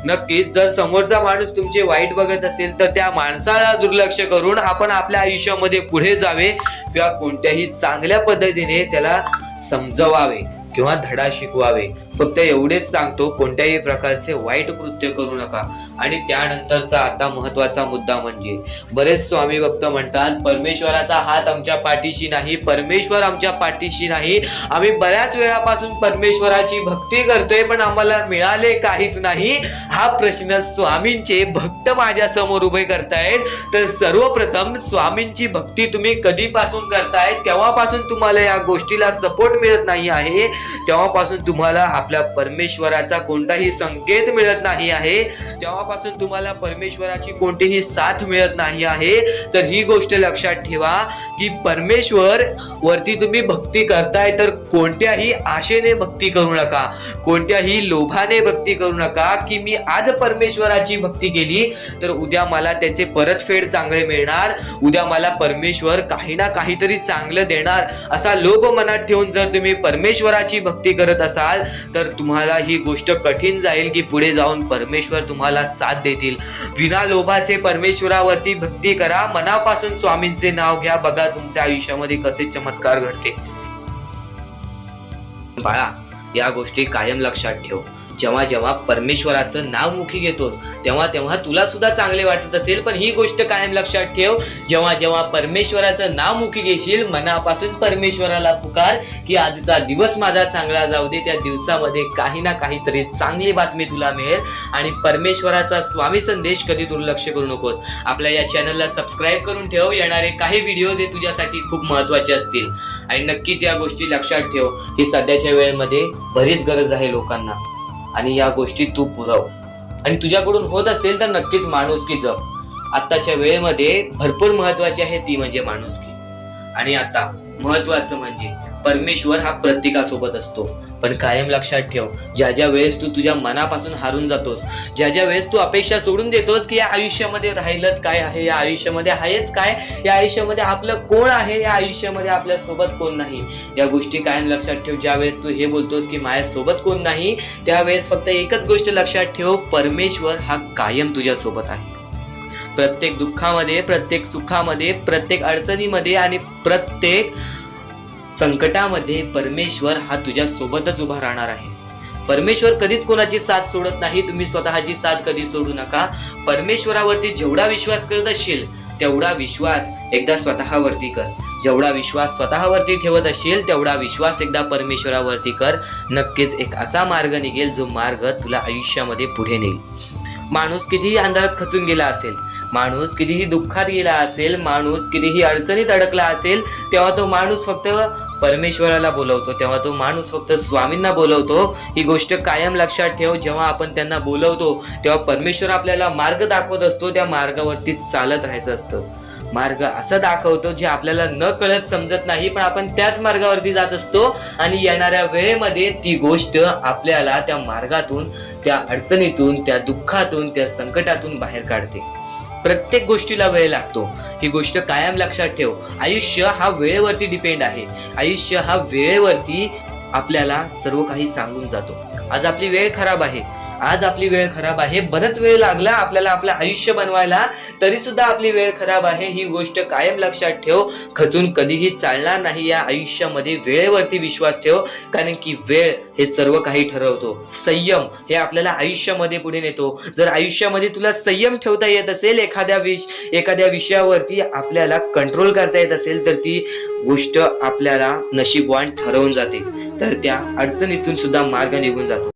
नक्कीच जर समोरचा माणूस तुमचे वाईट बघत असेल तर त्या माणसाला दुर्लक्ष करून आपण आपल्या आयुष्यामध्ये पुढे जावे किंवा कोणत्याही चांगल्या पद्धतीने त्याला समजवावे किंवा धडा शिकवावे. फक्त एवढेच सांगतो, कोणत्याही प्रकारचे वाईट कृत्य करू नका. आणि त्यानंतरचा आता महत्वाचा मुद्दा म्हणजे बरेच स्वामी भक्त म्हणतात परमेश्वराचा हात आमच्या पाठीशी नाही, परमेश्वर आमच्या पाठीशी नाही. आम्ही बऱ्याच वेळापासून परमेश्वराची भक्ती करतोय पण आम्हाला मिळाले काहीच नाही. हा प्रश्न स्वामींचे भक्त माझ्या समोर उभे करतायत. तर सर्वप्रथम स्वामींची भक्ती तुम्ही कधीपासून करताय, तेव्हापासून तुम्हाला या गोष्टीला सपोर्ट मिळत नाही आहे, तेव्हापासून तुम्हाला आपल्या परमेश्वराचा कोणताही संकेत मिळत नाही आहे, तेव्हापासून तुम्हाला परमेश्वराची कोणतीही साथ मिळत नाही आहे. तर ही गोष्ट लक्षात ठेवा की परमेश्वर वरती तुम्ही भक्ती करताय तर कोणत्याही आशेने भक्ती करू नका, कोणत्याही लोभाने भक्ती करू नका की मी आज परमेश्वराची भक्ती केली तर उद्या मला त्याचे परतफेड चांगले मिळणार, उद्या मला परमेश्वर काही ना काहीतरी चांगलं देणार, असा लोभ मनात ठेवून जर तुम्ही परमेश्वराची भक्ती करत असाल तर तुम्हाला ही गोष्ट कठीण जाईल की पुढे जाऊन परमेश्वर तुम्हाला साथ देतील. विना लोभाचे परमेश्वरावरती भक्ती करा, मनापासून स्वामींचे नाव घ्या, बघा तुमच्या आयुष्यामध्ये कसे चमत्कार घडते. बाळा, या गोष्टी कायम लक्षात ठेव. जेव्हा जेव्हा परमेश्वराचं नाव मुखी घेतोस तेव्हा तेव्हा तुला सुद्धा चांगले वाटत असेल, पण ही गोष्ट कायम लक्षात ठेव, जेव्हा जेव्हा परमेश्वराचं नाव मुखी घेशील मनापासून परमेश्वराला पुकार की आजचा दिवस माझा चांगला जाऊ दे, त्या दिवसामध्ये काही ना काहीतरी चांगली बातमी तुला मिळेल. आणि परमेश्वराचा स्वामी संदेश कधी दुर्लक्ष करू नकोस. आपल्या या चॅनलला सबस्क्राईब करून ठेव, येणारे काही व्हिडिओज हे तुझ्यासाठी खूप महत्त्वाचे असतील. आणि नक्कीच या गोष्टी लक्षात ठेव, ही सध्याच्या वेळेमध्ये बरीच गरज आहे लोकांना आणि या गोष्टी तू पुरव. आणि तुझ्याकडून होत असेल तर नक्कीच माणुसकी जप. आत्ताच्या वेळेमध्ये भरपूर महत्वाची आहे ती म्हणजे माणुसकी. आणि आता महत्वाचं म्हणजे परमेश्वर हा प्रत्येकासोबत असतो, पण कायम लक्षात ठेव, ज्या ज्या वेळेस तू तुझ्या मनापासून हारून जातोस, ज्या ज्या वेळेस तू अपेक्षा सोडून देतोस की या आयुष्यामध्ये राहिलंच काय आहे, या आयुष्यामध्ये आहेच काय, या आयुष्यामध्ये आपलं कोण आहे, या आयुष्यामध्ये आपल्या सोबत कोण नाही, या गोष्टी कायम लक्षात ठेव. ज्या वेळेस तू हे बोलतोस की माझ्या सोबत कोण नाही, त्यावेळेस फक्त एकच गोष्ट लक्षात ठेव, परमेश्वर हा कायम तुझ्या सोबत आहे. प्रत्येक दुःखामध्ये, प्रत्येक सुखामध्ये, प्रत्येक अडचणीमध्ये आणि प्रत्येक संकटामध्ये परमेश्वर हा तुझ्या सोबतच उभा राहणार आहे. परमेश्वर कधीच कोणाची साथ सोडत नाही, तुम्ही स्वतःची साथ कधी सोडू नका. परमेश्वरावरती जेवढा विश्वास करत असशील तेवढा विश्वास एकदा स्वतःवरती कर. जेवढा विश्वास स्वतःवरती ठेवत असशील तेवढा विश्वास एकदा परमेश्वरावरती कर. नक्कीच एक असा मार्ग निघेल जो मार्ग तुला आयुष्यामध्ये पुढे नेईल. माणूस कितीही अंधारात खचून गेला असेल, माणूस कितीही दुःखात गेला असेल, माणूस कितीही अडचणीत अडकला असेल, तेव्हा तो माणूस फक्त परमेश्वराला बोलवतो, तेव्हा तो माणूस फक्त स्वामींना बोलवतो. ही गोष्ट कायम लक्षात ठेव. जेव्हा आपण त्यांना बोलवतो तेव्हा परमेश्वर आपल्याला मार्ग दाखवत असतो. त्या मार्गावरती चालत राहायचं असतं. मार्ग असं दाखवतो जे आपल्याला न कळत समजत नाही, पण आपण त्याच मार्गावरती जात असतो आणि येणाऱ्या वेळेमध्ये ती गोष्ट आपल्याला त्या मार्गातून, त्या अडचणीतून, त्या दुःखातून, त्या संकटातून बाहेर काढते. प्रत्येक गोष्टीला वेळ लागतो. ही गोष्ट कायम लक्षात ठेव. आयुष्य हा वेळेवरती डिपेंड आहे. आयुष्य हा वेळेवरती आपल्याला सर्व काही सांगून जातो. आज आपली वेळ खराब आहे, आज आपली वेळ खराब आहे, बरंच वेळ लागला आपल्याला आपलं आयुष्य बनवायला, तरी सुद्धा आपली वेळ खराब आहे. ही गोष्ट कायम लक्षात ठेव. खचून कधीही चालणार नाही या आयुष्यामध्ये. वेळेवरती विश्वास ठेव, कारण की वेळ हे सर्व काही ठरवतो. संयम हे आपल्याला आयुष्यामध्ये पुढे नेतो. जर आयुष्यामध्ये तुला संयम ठेवता येत असेल, एखाद्या विषयावरती आपल्याला कंट्रोल करता येत असेल, तर ती गोष्ट आपल्याला नशीबवान ठरवून जाते. तर त्या अडचणीतून सुद्धा मार्ग निघून जातो.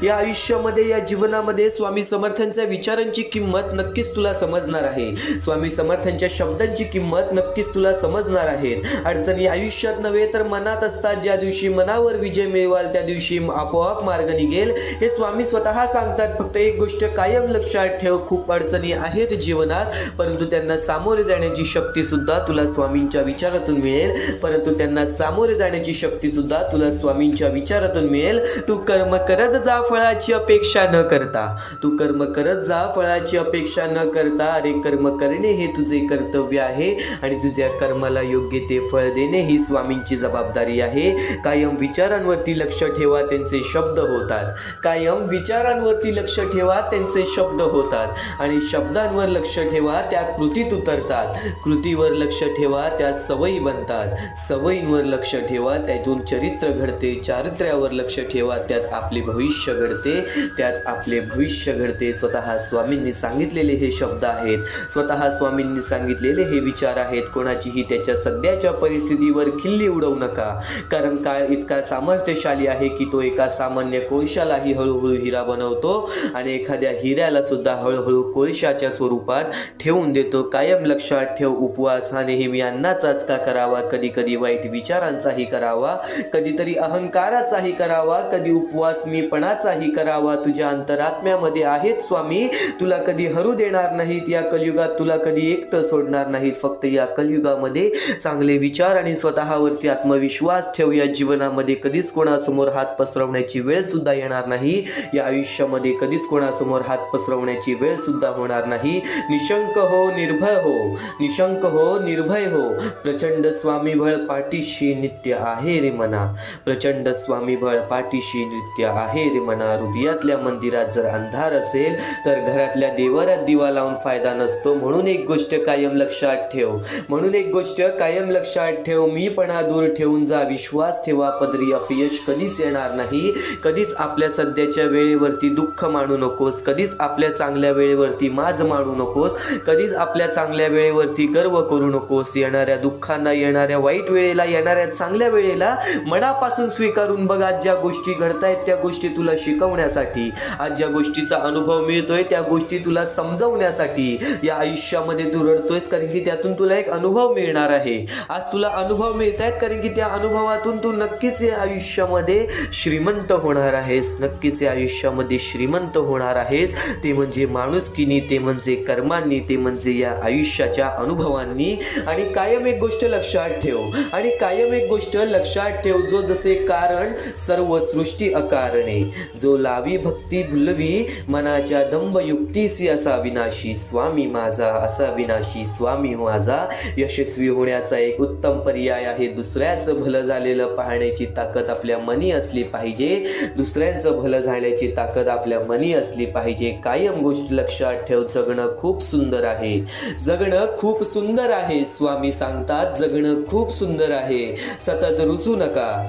या आयुष्यामध्ये, या जीवनामध्ये स्वामी समर्थांच्या विचारांची किंमत नक्कीच तुला समजणार आहे. स्वामी समर्थांच्या शब्दांची किंमत नक्कीच तुला समजणार आहे. अडचणी आयुष्यात नव्हे तर मनात असतात. ज्या दिवशी मनावर विजय मिळवाल त्या दिवशी आपोआप मार्ग निघेल, हे स्वामी स्वतः सांगतात. फक्त एक गोष्ट कायम लक्षात ठेव, खूप अडचणी आहेत जीवनात, परंतु त्यांना सामोरे जाण्याची शक्ती सुद्धा तुला स्वामींच्या विचारातून मिळेल. परंतु त्यांना सामोरे जाण्याची शक्ती सुद्धा तुला स्वामींच्या विचारातून मिळेल. तू कर्म करत जा फळाची अपेक्षा न करता. तू कर्म करत जा फळाची अपेक्षा न करता. अरे कर्म करणे हे तुझे कर्तव्य आहे आणि तुझ्या कर्माला योग्य ते फळ देणे ही स्वामींची जबाबदारी आहे. कायम विचारांवरती लक्ष ठेवा, त्यांचे शब्द होतात. कायम विचारांवरती लक्ष ठेवा, त्यांचे शब्द होतात. आणि शब्दांवर लक्ष ठेवा, त्या कृतीत उतरतात. कृतीवर लक्ष ठेवा, त्या सवयी बनतात. सवयींवर लक्ष ठेवा, त्यातून चरित्र घडते. चारित्र्यावर लक्ष ठेवा, त्यात आपले भविष्य घडते. त्यात आपले भविष्य घडते. स्वतः स्वामींनी सांगितलेले हे शब्द आहेत, स्वतः स्वामींनी सांगितलेले हे विचार आहेत. कोणाचीही त्याच्या सध्याच्या परिस्थितीवर खिल्ली उडवू नका, कारण काळ इतका सामर्थ्यशाली आहे की तो एका सामान्य कोळशालाही हळूहळू हिरा बनवतो आणि एखाद्या हिऱ्याला सुद्धा हळूहळू कोळशाच्या स्वरूपात ठेवून देतो. कायम लक्षात ठेव, उपवास हा नेहमी अन्नाचाच का करावा, कधी कधी वाईट विचारांचाही करावा, कधीतरी अहंकाराचाही करावा, कधी उपवास मीपणाचाही करावा. तुझ्या अंतरात्म्यामध्ये आहेत स्वामी, तुला कधी हरू देणार नाहीत. या कलियुगात तुला कधी एकटं सोडणार नाहीत. फक्त या कलियुगामध्ये चांगले विचार आणि स्वतःवरती आत्मविश्वास ठेव. या जीवनामध्ये कधीच कोणासमोर हात पसरवण्याची वेळ सुद्धा येणार नाही. या आयुष्यामध्ये कधीच कोणासमोर हात पसरवण्याची वेळ सुद्धा होणार नाही. निशंक हो, निर्भय हो, निशंक हो, निर्भय हो. प्रचंड स्वामीबळ पाठीशी नित्य आहे रे मना. प्रचंड स्वामीबळ पाठीशी नित्य आहे रे मना. हृदयातल्या मंदिरात जर अंधार असेल तर घरातल्या देवाऱ्यात दिवा लावून फायदा नसतो. म्हणून एक गोष्ट कायम लक्षात ठेव, म्हणून एक गोष्ट कायम लक्षात ठेव. मीपणा दूर ठेवून जा, विश्वास ठेवा. पदरी अपयश कधीच येणार नाही. कधीच आपल्या सध्याच्या वेळेवरती दुःख मानू नकोस. कधीच आपल्या चांगल्या वेळेवरती माज मानू नकोस. कधीच आपल्या चांगल्या वेळेवरती गर्व करू नकोस. येणाऱ्या दुःखांना, येणाऱ्या वाईट वेळेला, येणाऱ्या चांगल्या वेळेला मनापासून स्वीकारून बघा. ज्या गोष्टी घडतायत त्या गोष्टी तुला शिकवण्यासाठी, आज ज्या गोष्टीचा अनुभव मिळतोय त्या गोष्टी तुला समजवण्यासाठी. या आयुष्यामध्ये तू रडतोयस कारण की त्यातून तुला एक अनुभव मिळणार आहे. आज तुला अनुभव मिळत आहेत कारण की त्या अनुभवातून तू नक्कीच या आयुष्यामध्ये श्रीमंत होणार आहेस. नक्कीच या आयुष्यामध्ये श्रीमंत होणार आहेस. ते म्हणजे माणुसकीनी, ते म्हणजे कर्मांनी, ते म्हणजे या आयुष्याच्या अनुभवांनी. आणि कायम एक गोष्ट लक्षात ठेव, आणि कायम एक गोष्ट लक्षात ठेव, जो जसे कारण सर्व सृष्टी अकारणे, जो लावी भक्ती भुलवी मनाच्या दंभ युक्तीसी असा विनाशी. स्वामी माझा असा विनाशी स्वामी माझा. यशस्वी होण्याचा एक उत्तम पर्याय आहे दुसऱ्याचं भलं झालेलं पाहण्याची ताकद आपल्या मनी असली पाहिजे. दुसऱ्यांचं भलं झाल्याची ताकद आपल्या मनी असली पाहिजे. कायम गोष्ट लक्षात ठेव, जगणं खूप सुंदर आहे, जगणं खूप सुंदर आहे. स्वामी सांगतात जगणं खूप सुंदर आहे. सतत रुसू नका,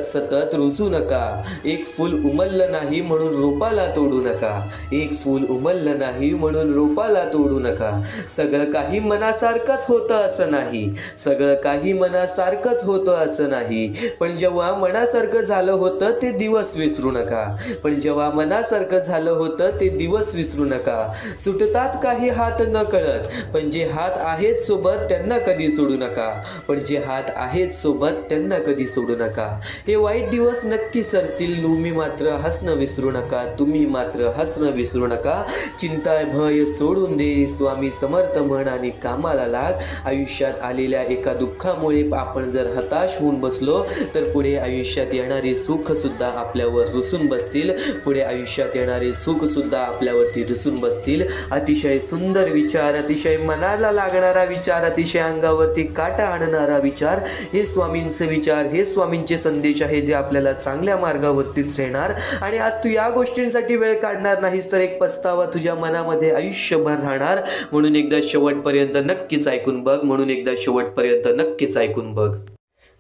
सतत रुसू नका. एक फूल उमललं नाही म्हणून रोपाला तोडू नका, एक फूल उमललं नाही म्हणून रोपाला तोडू नका. सगळं काही मनासारखंच होतं असं नाही, सगळं काही मनासारखंच होतं असं नाही. पण जेव्हा मनासारखं झालं होतं ते दिवस विसरू नका, पण जेव्हा मनासारखं झालं होतं ते दिवस विसरू नका. सुटतात काही हात न कळत, पण जे हात आहेत सोबत त्यांना कधी सोडू नका, पण जे हात आहेत सोबत त्यांना कधी सोडू नका. हे वाईट दिवस नक्की सरतील, तुम्ही मात्र हसणं विसरू नका, तुम्ही मात्र हसणं विसरू नका. चिंता भय सोडून दे, स्वामी समर्थ म्हण आणि कामाला लाग. आयुष्यात आलेल्या एका दुःखामुळे आपण जर हताश होऊन बसलो तर पुढे आयुष्यात येणारे सुख सुद्धा आपल्यावर रुसून बसतील, पुढे आयुष्यात येणारे सुख सुद्धा आपल्यावरती रुसून बसतील. अतिशय सुंदर विचार, अतिशय मनाला लागणारा विचार, अतिशय अंगावरती काटा आणणारा विचार, हे स्वामींचे विचार, हे स्वामींचे संदेश आहे जे आपल्याला चांगल्या मार्गावरतीच नेणार. आणि आज तू या गोष्टींसाठी वेळ काढणार नाहीस तर एक पस्तावा तुझ्या मनामध्ये आयुष्यभर राहणार. म्हणून एकदा शेवटपर्यंत नक्कीच ऐकून बघ, म्हणून एकदा शेवटपर्यंत नक्कीच ऐकून बघ.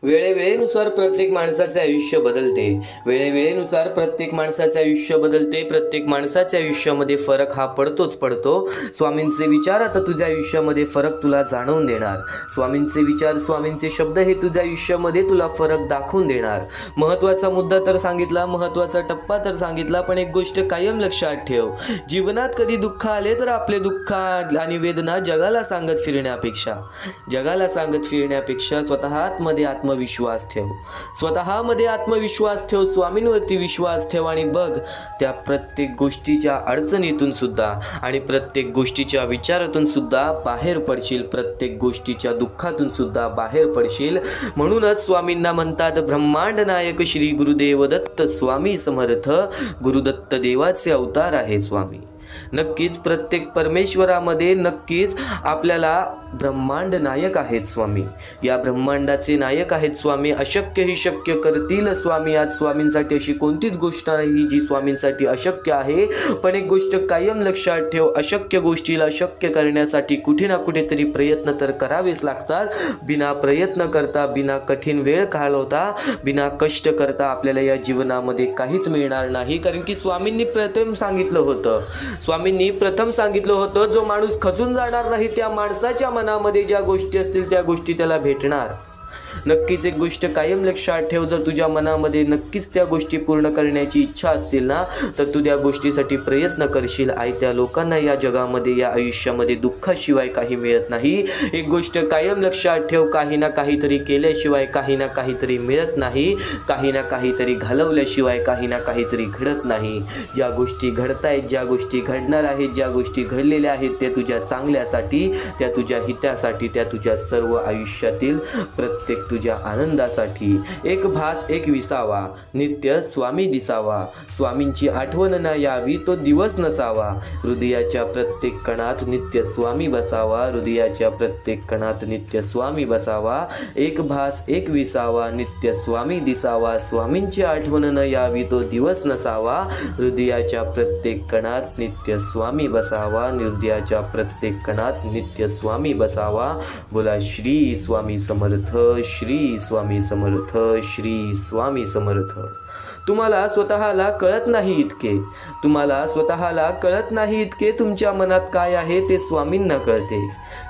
वेळेवेळेनुसार प्रत्येक माणसाचे आयुष्य बदलते, वेळेवेळेनुसार प्रत्येक माणसाचे आयुष्य बदलते. प्रत्येक माणसाच्या आयुष्यामध्ये फरक हा पडतोच पडतो. स्वामींचे विचार आता तुझ्या आयुष्यामध्ये फरक तुला जाणवून देणार. स्वामींचे विचार, स्वामींचे शब्द हे तुझ्या आयुष्यामध्ये तुला फरक दाखवून देणार. महत्त्वाचा मुद्दा तर सांगितला, महत्त्वाचा टप्पा तर सांगितला, पण एक गोष्ट कायम लक्षात ठेव. जीवनात कधी दुःख आले तर आपले दुःख आणि वेदना जगाला सांगत फिरण्यापेक्षा स्वतः आतमध्ये आत्मविश्वास ठेव, स्वतःमध्ये आत्मविश्वास ठेव, स्वामींवरती विश्वास ठेव आणि बघ त्या प्रत्येक गोष्टीच्या अडचणीतून सुद्धा आणि प्रत्येक गोष्टीच्या विचारातून सुद्धा बाहेर पडशील, प्रत्येक गोष्टीच्या दुःखातून सुद्धा बाहेर पडशील. म्हणूनच स्वामींना म्हणतात ब्रह्मांड नायक श्री गुरुदेव दत्त स्वामी समर्थ. गुरुदत्त देवाचे अवतार आहे स्वामी. नक्कीच प्रत्येक परमेश्वरामध्ये नक्कीच आपल्याला ब्रह्मांड नायक आहेत स्वामी, या ब्रह्मांडाचे नायक आहेत स्वामी. अशक्य ही शक्य करतील स्वामी. आज स्वामींसाठी अशी कोणतीच गोष्ट नाही जी स्वामींसाठी अशक्य आहे. पण एक गोष्ट कायम लक्षात ठेव, अशक्य गोष्टीला शक्य करण्यासाठी कुठे ना कुठेतरी प्रयत्न तर करावेच लागतात. बिना प्रयत्न करता, बिना कठीण वेळ घालवता, बिना कष्ट करता आपल्याला या जीवनामध्ये काहीच मिळणार नाही. कारण की स्वामींनी प्रथम सांगितलं होतं, जो माणूस खचून जाणार नाही त्या माणसाच्या मनामध्ये ज्या गोष्टी असतील त्या गोष्टी त्याला भेटणार. नक्कीच एक गोष्ट कायम लक्षात ठेव, जर तुझ्या मनामध्ये नक्कीच त्या गोष्टी पूर्ण करण्याची इच्छा असतील ना तर तू त्या गोष्टीसाठी प्रयत्न करशील. त्या लोकांना या जगामध्ये, या आयुष्यामध्ये दुःखाशिवाय काही मिळत नाही. एक गोष्ट कायम लक्षात ठेव, काही ना काहीतरी केल्याशिवाय काही ना काहीतरी मिळत नाही, काही ना काहीतरी घालवल्याशिवाय काही ना काहीतरी घडत नाही. ज्या गोष्टी घडतायत, ज्या गोष्टी घडणार आहेत, ज्या गोष्टी घडलेल्या आहेत त्या तुझ्या चांगल्यासाठी, त्या तुझ्या हितासाठी, त्या तुझ्या सर्व आयुष्यातील प्रत्येक तुझ्या आनंदासाठी. एक भास एक विसावा, नित्य स्वामी दिसावा. स्वामींची आठवण न यावी तो दिवस नसावा. हृदयाच्या प्रत्येक कणात नित्य स्वामी बसावा, हृदयाच्या प्रत्येक कणात नित्य स्वामी बसावा. एक भास एक विसावा, नित्य स्वामी दिसावा. स्वामींची आठवण न यावी तो दिवस नसावा. हृदयाच्या प्रत्येक कणात नित्य स्वामी बसावा, हृदयाच्या प्रत्येक कणात नित्य स्वामी बसावा. बोला श्री स्वामी समर्थ, श्री स्वामी समर्थ, श्री स्वामी समर्थ. तुम्हाला स्वतःला कळत नाही इतके तुमच्या मनात काय आहे ते स्वामींना कळते.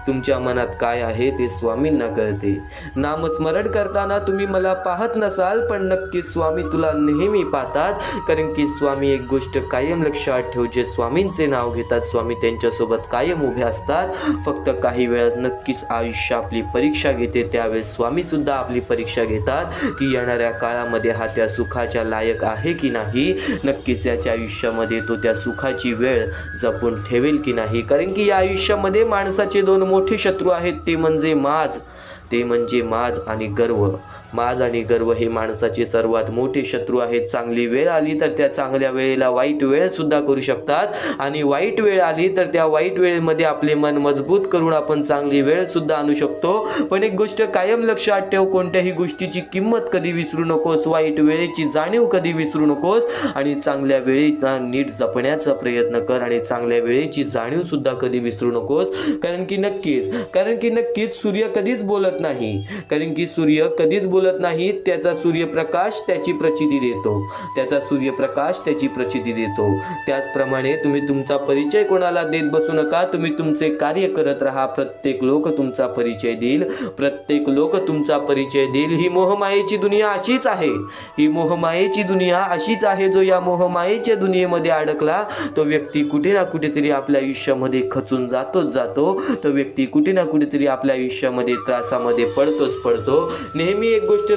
तुमच्या मनात काय आहे ते स्वामींना कळते. नामस्मरण करताना तुम्ही मला पाहत नसाल पण नक्की स्वामी तुला नेहमी पाहतात. कारण की स्वामी एक गोष्ट कायम लक्षात ठेव, जे स्वामींचे नाव घेतात स्वामी त्यांच्यासोबत कायम उभे असतात. फक्त काही वेळा नक्कीच आयुष्य आपली परीक्षा घेते, त्यावेळेस स्वामी सुद्धा आपली परीक्षा घेतात की येणाऱ्या काळामध्ये हा त्या सुखाच्या लायक आहे की नाही. नक्कीच याच्या आयुष्यामध्ये तो त्या सुखाची वेळ जपून ठेवेल की नाही. कारण की या आयुष्यामध्ये माणसाचे दोन मोठे शत्रू आहेत, ते म्हणजे माज आणि गर्व. माज आणि गर्व हे माणसाचे सर्वात मोठे शत्रू आहेत. चांगली वेळ आली तर त्या चांगल्या वेळेला वाईट वेळ सुद्धा करू शकतात आणि वाईट वेळ आली तर त्या वाईट वेळेमध्ये आपले मन मजबूत करून आपण चांगली वेळ सुद्धा आणू शकतो. पण एक गोष्ट कायम लक्षात ठेव, कोणत्याही गोष्टीची किंमत कधी विसरू नकोस, वाईट वेळेची जाणीव कधी विसरू नकोस आणि चांगल्या वेळेला नीट जपण्याचा प्रयत्न कर आणि चांगल्या वेळेची जाणीव सुद्धा कधी विसरू नकोस. कारण की नक्कीच सूर्य कधीच बोलत नाही. बोलत नाहीत त्याचा सूर्यप्रकाश त्याची प्रचिती देतो, त्याचा सूर्यप्रकाश त्याची प्रचिती देतो. त्याचप्रमाणे तुम्ही तुमचा परिचय कोणाला देत बसू नका. तुम्ही तुमचे कार्य करत राहा. प्रत्येक लोक तुमचा परिचय देईल, प्रत्येक लोक तुमचा परिचय देईल. ही मोहमायेची दुनिया अशीच आहे, ही मोहमायेची दुनिया अशीच आहे. जो या मोहमायेच्या दुनियेमध्ये अडकला तो व्यक्ती कुठे ना कुठेतरी आपल्या आयुष्यामध्ये खचून जातो. तो व्यक्ती कुठे ना कुठेतरी आपल्या आयुष्यामध्ये त्रासामध्ये पडतो. नेहमी एक गोष्ट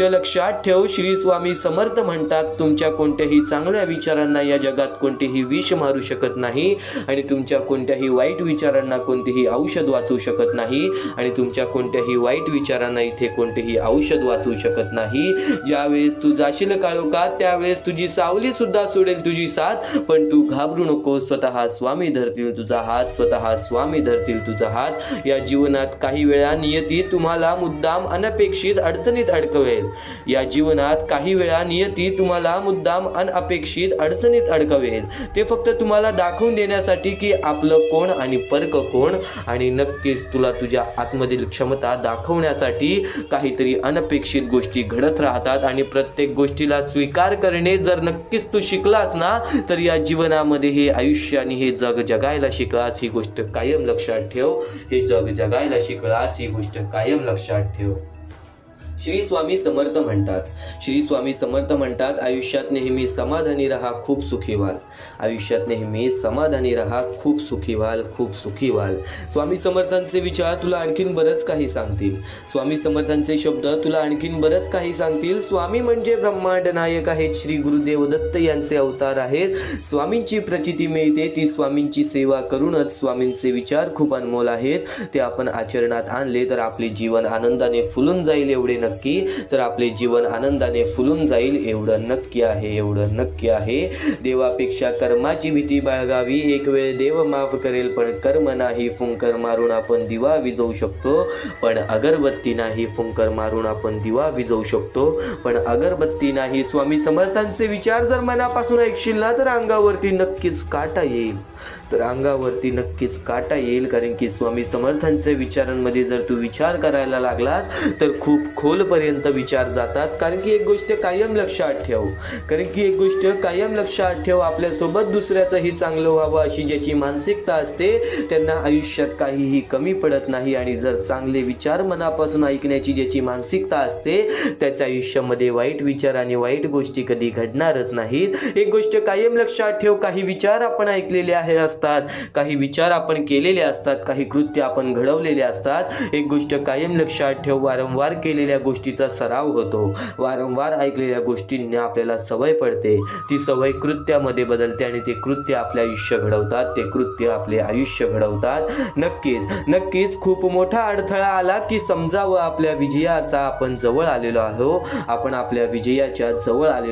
लक्षात ठेव, श्री स्वामी समर्थ म्हणतात, तुमच्या कोणत्याही चांगल्या विचारांना या जगात कोणतेही विष मारू शकत नाही आणि तुमच्या कोणत्याही वाईट विचारांना कोणतेही औषध वाचू शकत नाही आणि तुमच्या कोणत्याही वाईट विचारांना इथे कोणतेही औषध वाचू शकत नाही. ज्यावेळेस तू जाशील काळोखात त्यावेळेस तुझी सावली सुद्धा सोडेल तुझी साथ, पण तू घाबरू नको. स्वतः स्वामी धरतील तुझा हात, स्वतः स्वामी धरतील तुझा हात. या जीवनात काही वेळा नियती तुम्हाला मुद्दाम अनपेक्षित अडचणीत अडकवेल. या जीवनात काही वेळा नियती तुम्हाला मुद्दाम अनपेक्षित अडचणीत अडकवेल. ते फक्त तुम्हाला दाखवून देण्यासाठी की आपलं कोण आणि परक कोण, आणि नक्कीच तुला तुझ्या आतमधील क्षमता दाखवण्यासाठी काहीतरी अनपेक्षित गोष्टी घडत राहतात. आणि प्रत्येक गोष्टीला स्वीकार करणे जर नक्कीच तू शिकलास ना, तर या जीवनामध्ये हे आयुष्य आणि हे जग जगायला शिकलास, ही गोष्ट कायम लक्षात ठेव. हे जग जगायला शिकलास, ही गोष्ट कायम लक्षात ठेव. श्री स्वामी समर्थ म्हणतात, आयुष्यात नेहमी समाधानी राहा, खूप सुखी व्हाल. आयुष्यात नेहमी समाधानी राहा, खूप सुखी व्हाल. स्वामी समर्थांचे विचार तुला आणखीन बरंच काही सांगतील. स्वामी समर्थांचे शब्द तुला आणखीन बरंच काही सांगतील. स्वामी म्हणजे ब्रह्मांड नायक आहेत. श्री गुरुदेव दत्त यांचे अवतार आहेत. स्वामींची प्रचिती मिळते ती स्वामींची सेवा करूनच. स्वामींचे विचार खूप अनमोल आहेत. ते आपण आचरणात आणले तर आपले जीवन आनंदाने फुलून जाईल, एवढे नक्की. तर आपले जीवन आनंदाने फुलून जाईल, एवढं नक्की आहे. देवापेक्षा कर्माची भीती बाळगावी. एक वेळ देव माफ करेल पण कर्म नाही. फुंकर मारून आपण दिवा विझवू शकतो पण अगरबत्ती नाही. फुंकर मारून आपण दिवा विझवू शकतो पण अगरबत्ती नाही. स्वामी समर्थांचे विचार जर मनापासून ऐकशील ना तर अंगावरती नक्कीच काटा येईल. कारण की स्वामी समर्थांच्या विचारांमध्ये जर तू विचार करायला लागलास तर खूप खोलपर्यंत विचार जातात. कारण की एक गोष्ट कायम लक्षात ठेव, आपल्यासोबत दुसऱ्याचंही चांगलं व्हावं अशी ज्याची मानसिकता असते त्यांना आयुष्यात काहीही कमी पडत नाही. आणि जर चांगले विचार मनापासून ऐकण्याची ज्याची मानसिकता असते त्याच्या आयुष्यामध्ये वाईट विचार आणि वाईट गोष्टी कधी घडणारच नाहीत. एक गोष्ट कायम लक्षात ठेव, काही विचार आपण ऐकलेले असतात, काही विचार आपण केलेले असतात, काही कृत्य आपण घडवलेले असतात. एक गोष्ट कायम लक्षात ठेव, वारंवार केलेल्या गोष्टीचा सराव होतो. वारंवार ऐकलेल्या गोष्टींना आपल्याला सवय पडते. ती सवय कृत्यामध्ये बदलते आणि ते कृत्य आपले आयुष्य घडवतात. नक्कीच खूप मोठा अडथळा आला की समजावं आपल्या विजयाचा आपण जवळ आलेलो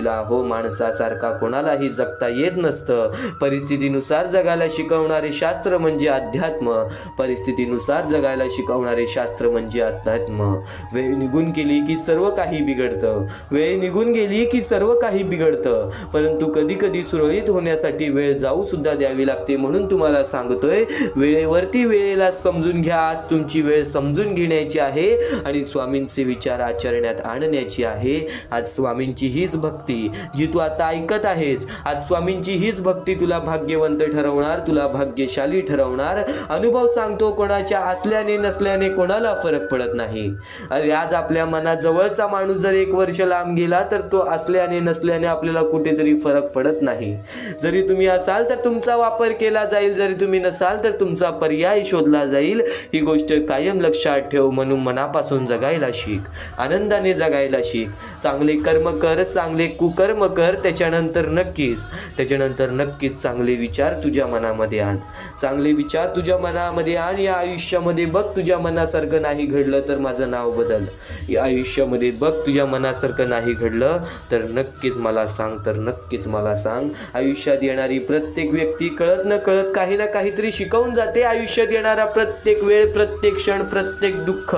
आहो. माणसासारखा कोणालाही जगता येत नसतं. परिस्थितीनुसार जगायला शिकवणारे शास्त्र म्हणजे अध्यात्म. वेळ निघून गेली की सर्व काही बिघडतं. परंतु कधी कधी सुरळीत होण्यासाठी वेळ जाऊ सुद्धा द्यावी लागते. म्हणून तुम्हाला सांगतोय, वेळेवरती वेळेला समजून घ्या. आज तुमची वेळ समजून घेण्याची आहे आणि स्वामींचे विचार आचरण्यात आणण्याची आहे. आज स्वामींची हीच भक्ती जी तू आता ऐकत आहेस, आज स्वामींची हीच भक्ती तुला भाग्यवंत ठरवणार, तुला भाग्यशाली ठरवणार. अनुभव सांगतो, कोणाच्या असल्याने नसल्याने कोणाला फरक पडत नाही. अरे आज आपल्या मनाजवळचा माणूस जर 1 वर्ष लांब गेला तर तो असल्याने नसल्याने आपल्याला कुठेतरी फरक पडत नाही. जरी तुम्ही असाल तर तुमचा वापर केला जाईल, जरी तुम्ही नसाल तर तुमचा पर्याय शोधला जाईल. ही गोष्ट कायम लक्षात ठेव. म्हणून मनापासून जगायला शिक, आनंदाने जगायला शिक. चांगले कर्म कर, चांगले कुकर्म कर. त्याच्यानंतर नक्कीच चांगले विचार तुझ्या मनामध्ये आण. या आयुष्यामध्ये बघ, तुझ्या मनासारखं नाही घडलं तर माझं नाव बदल. या आयुष्यामध्ये बघ तुझ्या मनासारखं नाही घडलं तर नक्कीच मला सांग, तर नक्कीच मला सांग. आयुष्यात येणारी प्रत्येक व्यक्ती कळत न कळत काही ना काहीतरी शिकवून जाते. आयुष्यात येणारा प्रत्येक वेळ, प्रत्येक क्षण, प्रत्येक दुःख,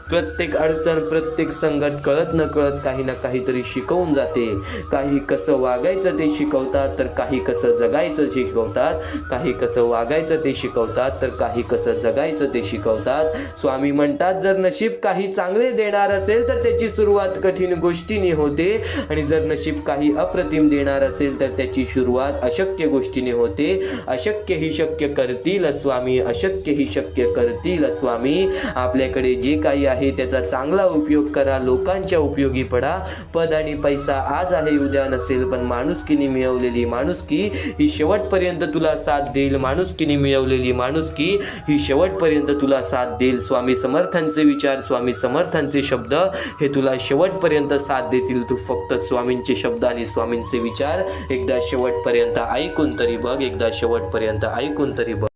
प्रत्येक अडचण, प्रत्येक संकट कळत न कळत काही ना काहीतरी शिकवून जाते. काही कसं वागायचं ते शिकवतात, तर काही कसं जगायचं शिकवतात. काही कसं वागायचं ते शिकवतात, तर काही कसं जगायचं ते शिकवतात. स्वामी म्हणतात, जर नशीब काही चांगले देणार असेल तर त्याची सुरुवात कठीण गोष्टीने होते, आणि जर नशीब काही अप्रतिम देणार असेल तर त्याची सुरुवात अशक्य गोष्टीने होते. अशक्य ही शक्य करतील स्वामी, अशक्य ही शक्य करतील स्वामी. आपल्याकडे जे काही आहे त्याचा चांगला उपयोग करा, लोकांच्या उपयोगी पडा. पद आणि पैसा आज आहे उद्या नसेल, पण माणुसकीने मिळवलेली माणुसकी ही शेवटपर्यंत तुला साथ देईल. माणुसकीने मिळवलेली माणुसकी ही शेवटपर्यंत तुला साथ देईल. स्वामी समर्थांचे विचार, स्वामी समर्थांचे शब्द हे तुला शेवटपर्यंत साथ देतील. तू फक्त स्वामींचे शब्द आणि स्वामींचे विचार एकदा शेवटपर्यंत ऐकून तरी बघ, एकदा शेवटपर्यंत ऐकून तरी बघ.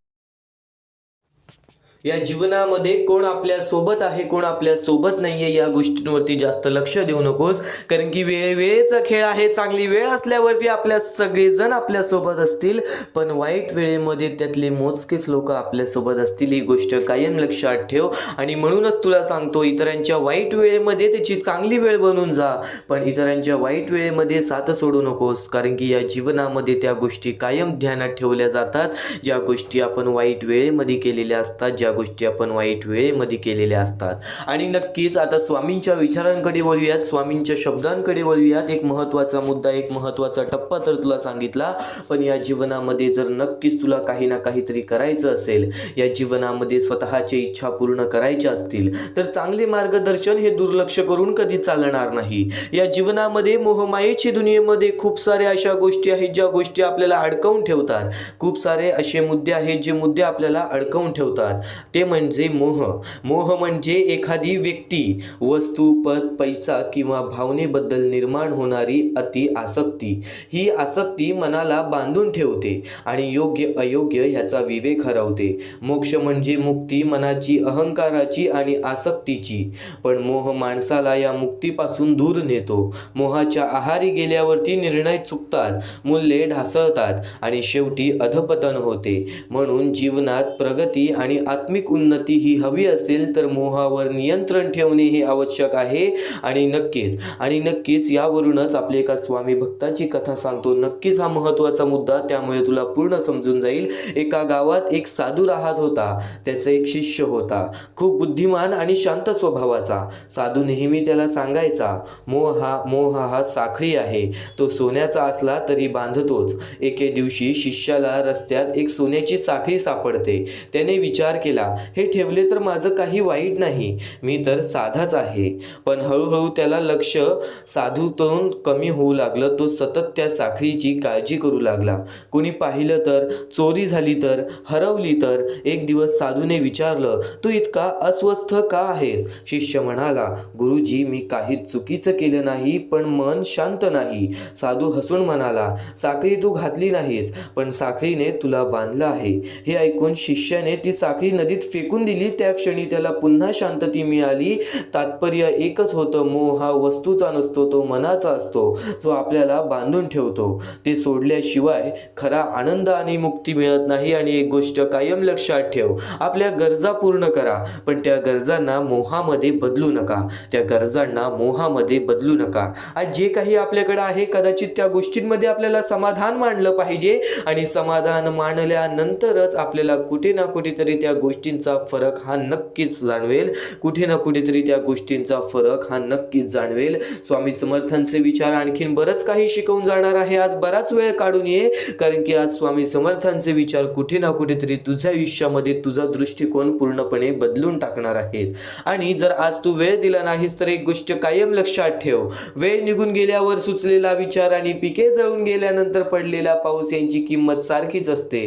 या जीवनामध्ये कोण आपल्या सोबत आहे, कोण आपल्या सोबत नाहीये या गोष्टींवरती जास्त लक्ष देऊ नकोस, कारण की वेळेचा खेळ आहे. चांगली वेळ असल्यावरती आपल्या सगळेजण आपल्या सोबत असतील, पण वाईट वेळेमध्ये त्यातले मोजकेच लोक आपल्या सोबत असतील. ही गोष्ट कायम लक्षात ठेव. आणि म्हणूनच तुला सांगतो, इतरांच्या वाईट वेळेमध्ये त्याची चांगली वेळ बनून जा, पण इतरांच्या वाईट वेळेमध्ये साथ सोडू नकोस, कारण की या जीवनामध्ये त्या गोष्टी कायम ध्यानात ठेवल्या जातात, ज्या गोष्टी आपण वाईट वेळेमध्ये केलेल्या असतात, ज्या गोष्टी आपण वाईट वेळेमध्ये केलेल्या असतात. आणि नक्कीच आता स्वामींच्या विचारांकडे वळूयात, स्वामींच्या शब्दांकडे वळूयात. एक महत्त्वाचा मुद्दा, एक महत्त्वाचा टप्पा तर तुला सांगितला, पण या जीवनामध्ये जर नक्कीच तुला काही ना काहीतरी करायचं असेल, या जीवनामध्ये स्वतःची इच्छा पूर्ण करायच्या असतील, तर चांगले मार्गदर्शन हे दुर्लक्ष करून कधी चालणार नाही. या जीवनामध्ये मोहमायेची दुनियेमध्ये खूप साऱ्या अशा गोष्टी आहेत ज्या गोष्टी आपल्याला अडकवून ठेवतात. खूप सारे असे मुद्दे आहेत जे मुद्दे आपल्याला अडकवून ठेवतात. ते म्हणजे मोह. मोह म्हणजे एखादी व्यक्ती, वस्तू, पद, पैसा किंवा भावनेबद्दल निर्माण होणारी अति आसक्ती. ही आसक्ती मनाला बांधून ठेवते आणि योग्य अयोग्य ह्याचा विवेक हरवते. मोक्ष म्हणजे मुक्ती मनाची, अहंकाराची आणि आसक्तीची, पण मोह माणसाला या मुक्तीपासून दूर नेतो. मोहाच्या आहारी गेल्यावरती निर्णय चुकतात, मूल्ये ढासळतात आणि शेवटी अधपतन होते. म्हणून जीवनात प्रगती आणि आत्मिक उन्नती ही हवी असेल तर मोहावर नियंत्रण ठेवणे हे आवश्यक आहे. आणि नक्कीच यावरूनच आपल्या एका स्वामी भक्ताची कथा सांगतो. नक्कीच हा महत्त्वाचा मुद्दा, त्यामुळे तुला पूर्ण समजून जाईल. एका गावात एक साधू राहत होता. त्याचा एक शिष्य होता, खूप बुद्धिमान आणि शांत स्वभावाचा. साधू नेहमी त्याला सांगायचा, मोह हा साखळी आहे, तो सोन्याचा असला तरी बांधतोच. एके दिवशी शिष्याला रस्त्यात एक सोन्याची साखळी सापडते. त्याने विचार केला, हे ठेवले तर माझं काही वाईट नाही, मी तर साधाच आहे. पण हळूहळू त्याला लक्ष साधूतून कमी होऊ लागलं. तो सतत त्या साखळीची काळजी करू लागला. कोणी पाहिलं तर, चोरी झाली तर, हरवली तर. एक दिवस साधूने विचारलं, तू इतका अस्वस्थ का आहेस? शिष्य म्हणाला, गुरुजी, मी काहीच चुकीचं केलं नाही, पण मन शांत नाही. साधू हसून म्हणाला, साखळी तू घातली नाहीस, पण साखळीने तुला बांधलं आहे. हे ऐकून शिष्याने ती साखळी नदीत फेकून दिली. त्या क्षणी त्याला पुन्हा शांतता मिळाली. तात्पर्य एकच होतं, मोह हा वस्तूचा नसतो, तो मनाचा असतो, जो आपल्याला बांधून ठेवतो. ते सोडल्याशिवाय खरा आनंद आणि मुक्ती मिळत नाही. आणि एक गोष्ट कायम लक्षात ठेव, आपल्या गरजा पूर्ण करा, पण त्या गरजांना मोहामध्ये बदलू नका. त्या गरजांना मोहामध्ये बदलू नका. आज जे काही आपल्याकडे आहे, कदाचित त्या गोष्टींमध्ये आपल्याला समाधान मानलं पाहिजे, आणि समाधान मानल्यानंतरच आपल्याला कुठे ना कुठेतरी त्या गोष्टींचा फरक हा नक्कीच जाणवेल. कुठे ना कुठेतरी त्या गोष्टींचा फरक हा नक्कीच जाणवेल. स्वामी समर्थांचे विचार आणखीन बरंच काही शिकवून जाणार आहे. आज बराच वेळ काढून ये, कारण की आज स्वामी समर्थांचे विचार कुठे ना कुठेतरी तुझ्या आयुष्यामध्ये तुझा दृष्टिकोन पूर्णपणे बदलून टाकणार आहेत. आणि जर आज तू वेळ दिला नाहीस तर एक गोष्ट कायम लक्षात ठेव, वेळ निघून गेल्यावर सुचलेला विचार आणि पिके जळून गेल्यानंतर पडलेला पाऊस यांची किंमत सारखीच असते.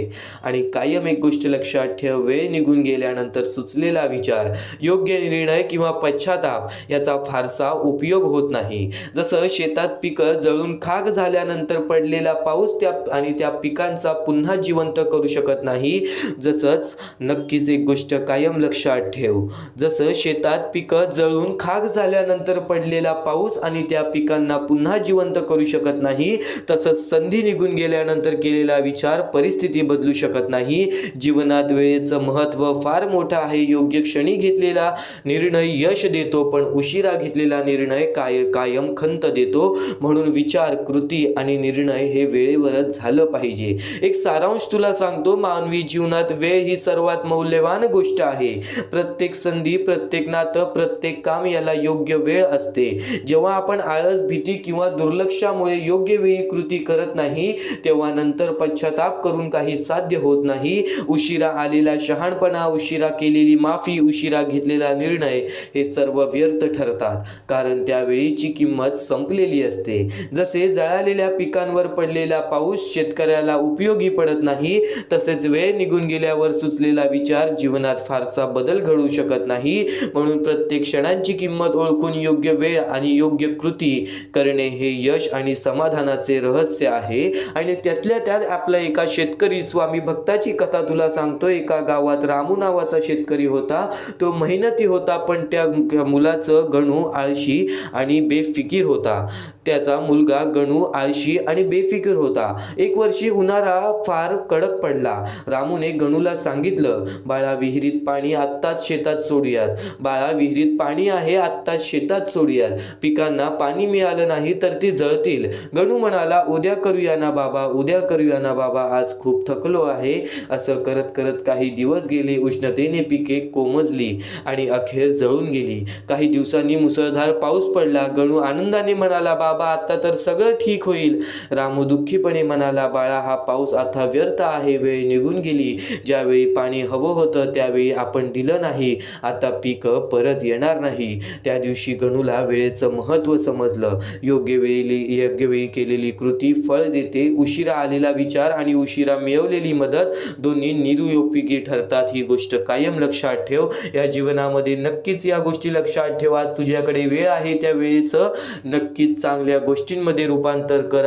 आणि कायम एक गोष्ट लक्षात ठेव, वेळ निघून निघून गेल्यानंतर सुचलेला विचार, योग्य निर्णय किंवा पश्चाताप याचा फारसा उपयोग होत नाही. जसं शेतात पिकं जळून खाक झाल्यानंतर पडलेला पाऊस त्या पिकांचा पुन्हा जिवंत करू शकत नाही, जसंच नक्कीच एक गोष्ट कायम लक्षात ठेव. जसं शेतात पिकं जळून खाक झाल्यानंतर पडलेला पाऊस आणि त्या पिकांना पुन्हा जिवंत करू शकत नाही, तसंच संधी निघून गेल्यानंतर केलेला विचार परिस्थिती बदलू शकत नाही. जीवनात वेळेचं महत्त्व फार मोठं आहे. योग्य क्षणी घेतलेला निर्णय यश देतो, पण उशिरा घेतलेला निर्णय कायम खंत देतो. म्हणून विचार, कृती आणि निर्णय हे वेळेवरच झालं पाहिजे. एक सारांश तुला सांगतो, मानवी जीवनात वेळ ही सर्वात मौल्यवान गोष्ट आहे. प्रत्येक संधी, प्रत्येक नातं, प्रत्येक काम याला योग्य वेळ असते. जेव्हा आपण आळस, भीती किंवा दुर्लक्षामुळे योग्य वेळी कृती करत नाही, तेव्हा नंतर पश्चाताप करून काही साध्य होत नाही. उशिरा आलेला शहाणपणा, उशिरा केलेली माफी, उशिरा घेतलेला निर्णय हे सर्व व्यर्थ ठरतात, कारण त्या वेळीची किंमत संपलेली असते. जसे जळालेल्या पिकांवर पडलेला पाऊस शेतकऱ्याला उपयोगी पडत नाही, तसेच वेळ निघून गेल्यावर सुचलेला विचार जीवनात फारसा बदल घडवू शकत नाही. म्हणून प्रत्येक क्षणांची किंमत ओळखून योग्य वेळ आणि योग्य कृती करणे हे यश आणि समाधानाचे रहस्य आहे. आणि त्यातल्या त्यात आपला एका शेतकरी स्वामी भक्ताची कथा तुला सांगतो. एका गावात रामू नावाचा शेतकरी होता. तो मेहनती होता, पण त्या मुलाचं गणू आळशी आणि बेफिकीर होता. त्याचा मुलगा गणू आळशी आणि बेफिकीर होता. एक वर्षी उन्हाळा फार कडक पडला. रामूने गणूला सांगितलं, बाळा, विहिरीत पाणी आत्ताच शेतात सोडूयात. बाळा, विहिरीत पाणी आहे, आत्ताच शेतात सोडूयात. पिकांना पाणी मिळालं नाही तर ती जळतील. गणू म्हणाला, उद्या करूया ना बाबा, उद्या करूया ना बाबा, आज खूप थकलो आहे. असं करत करत काही दिवस गेले. उष्णतेने पिके कोमजली आणि अखेर जळून गेली. काही दिवसांनी मुसळधार पाऊस पडला. गणू आनंदाने म्हणाला, बाबा, आता तर सगळं ठीक होईल. रामू दुःखीपणे म्हणाला, बाळा, हा पाऊस आता व्यर्थ आहे. वेळ निघून गेली. ज्यावेळी पाणी हवं होतं त्यावेळी आपण दिलं नाही. आता पीक परत येणार नाही. त्या दिवशी गणूला वेळेचं महत्त्व समजलं. योग्य वेळी केलेली कृती फळ देते. उशिरा आलेला विचार आणि उशिरा मिळवलेली मदत दोन्ही निरुपयोगी ठरतात. ही गोष्ट कायम लक्षात ठेव. या जीवनामध्ये नक्कीच या गोष्टी लक्षात ठेव. आज तुझ्याकडे वेळ आहे, त्या वेळेचं नक्कीच चांगल्या गोष्टींमध्ये रूपांतर कर.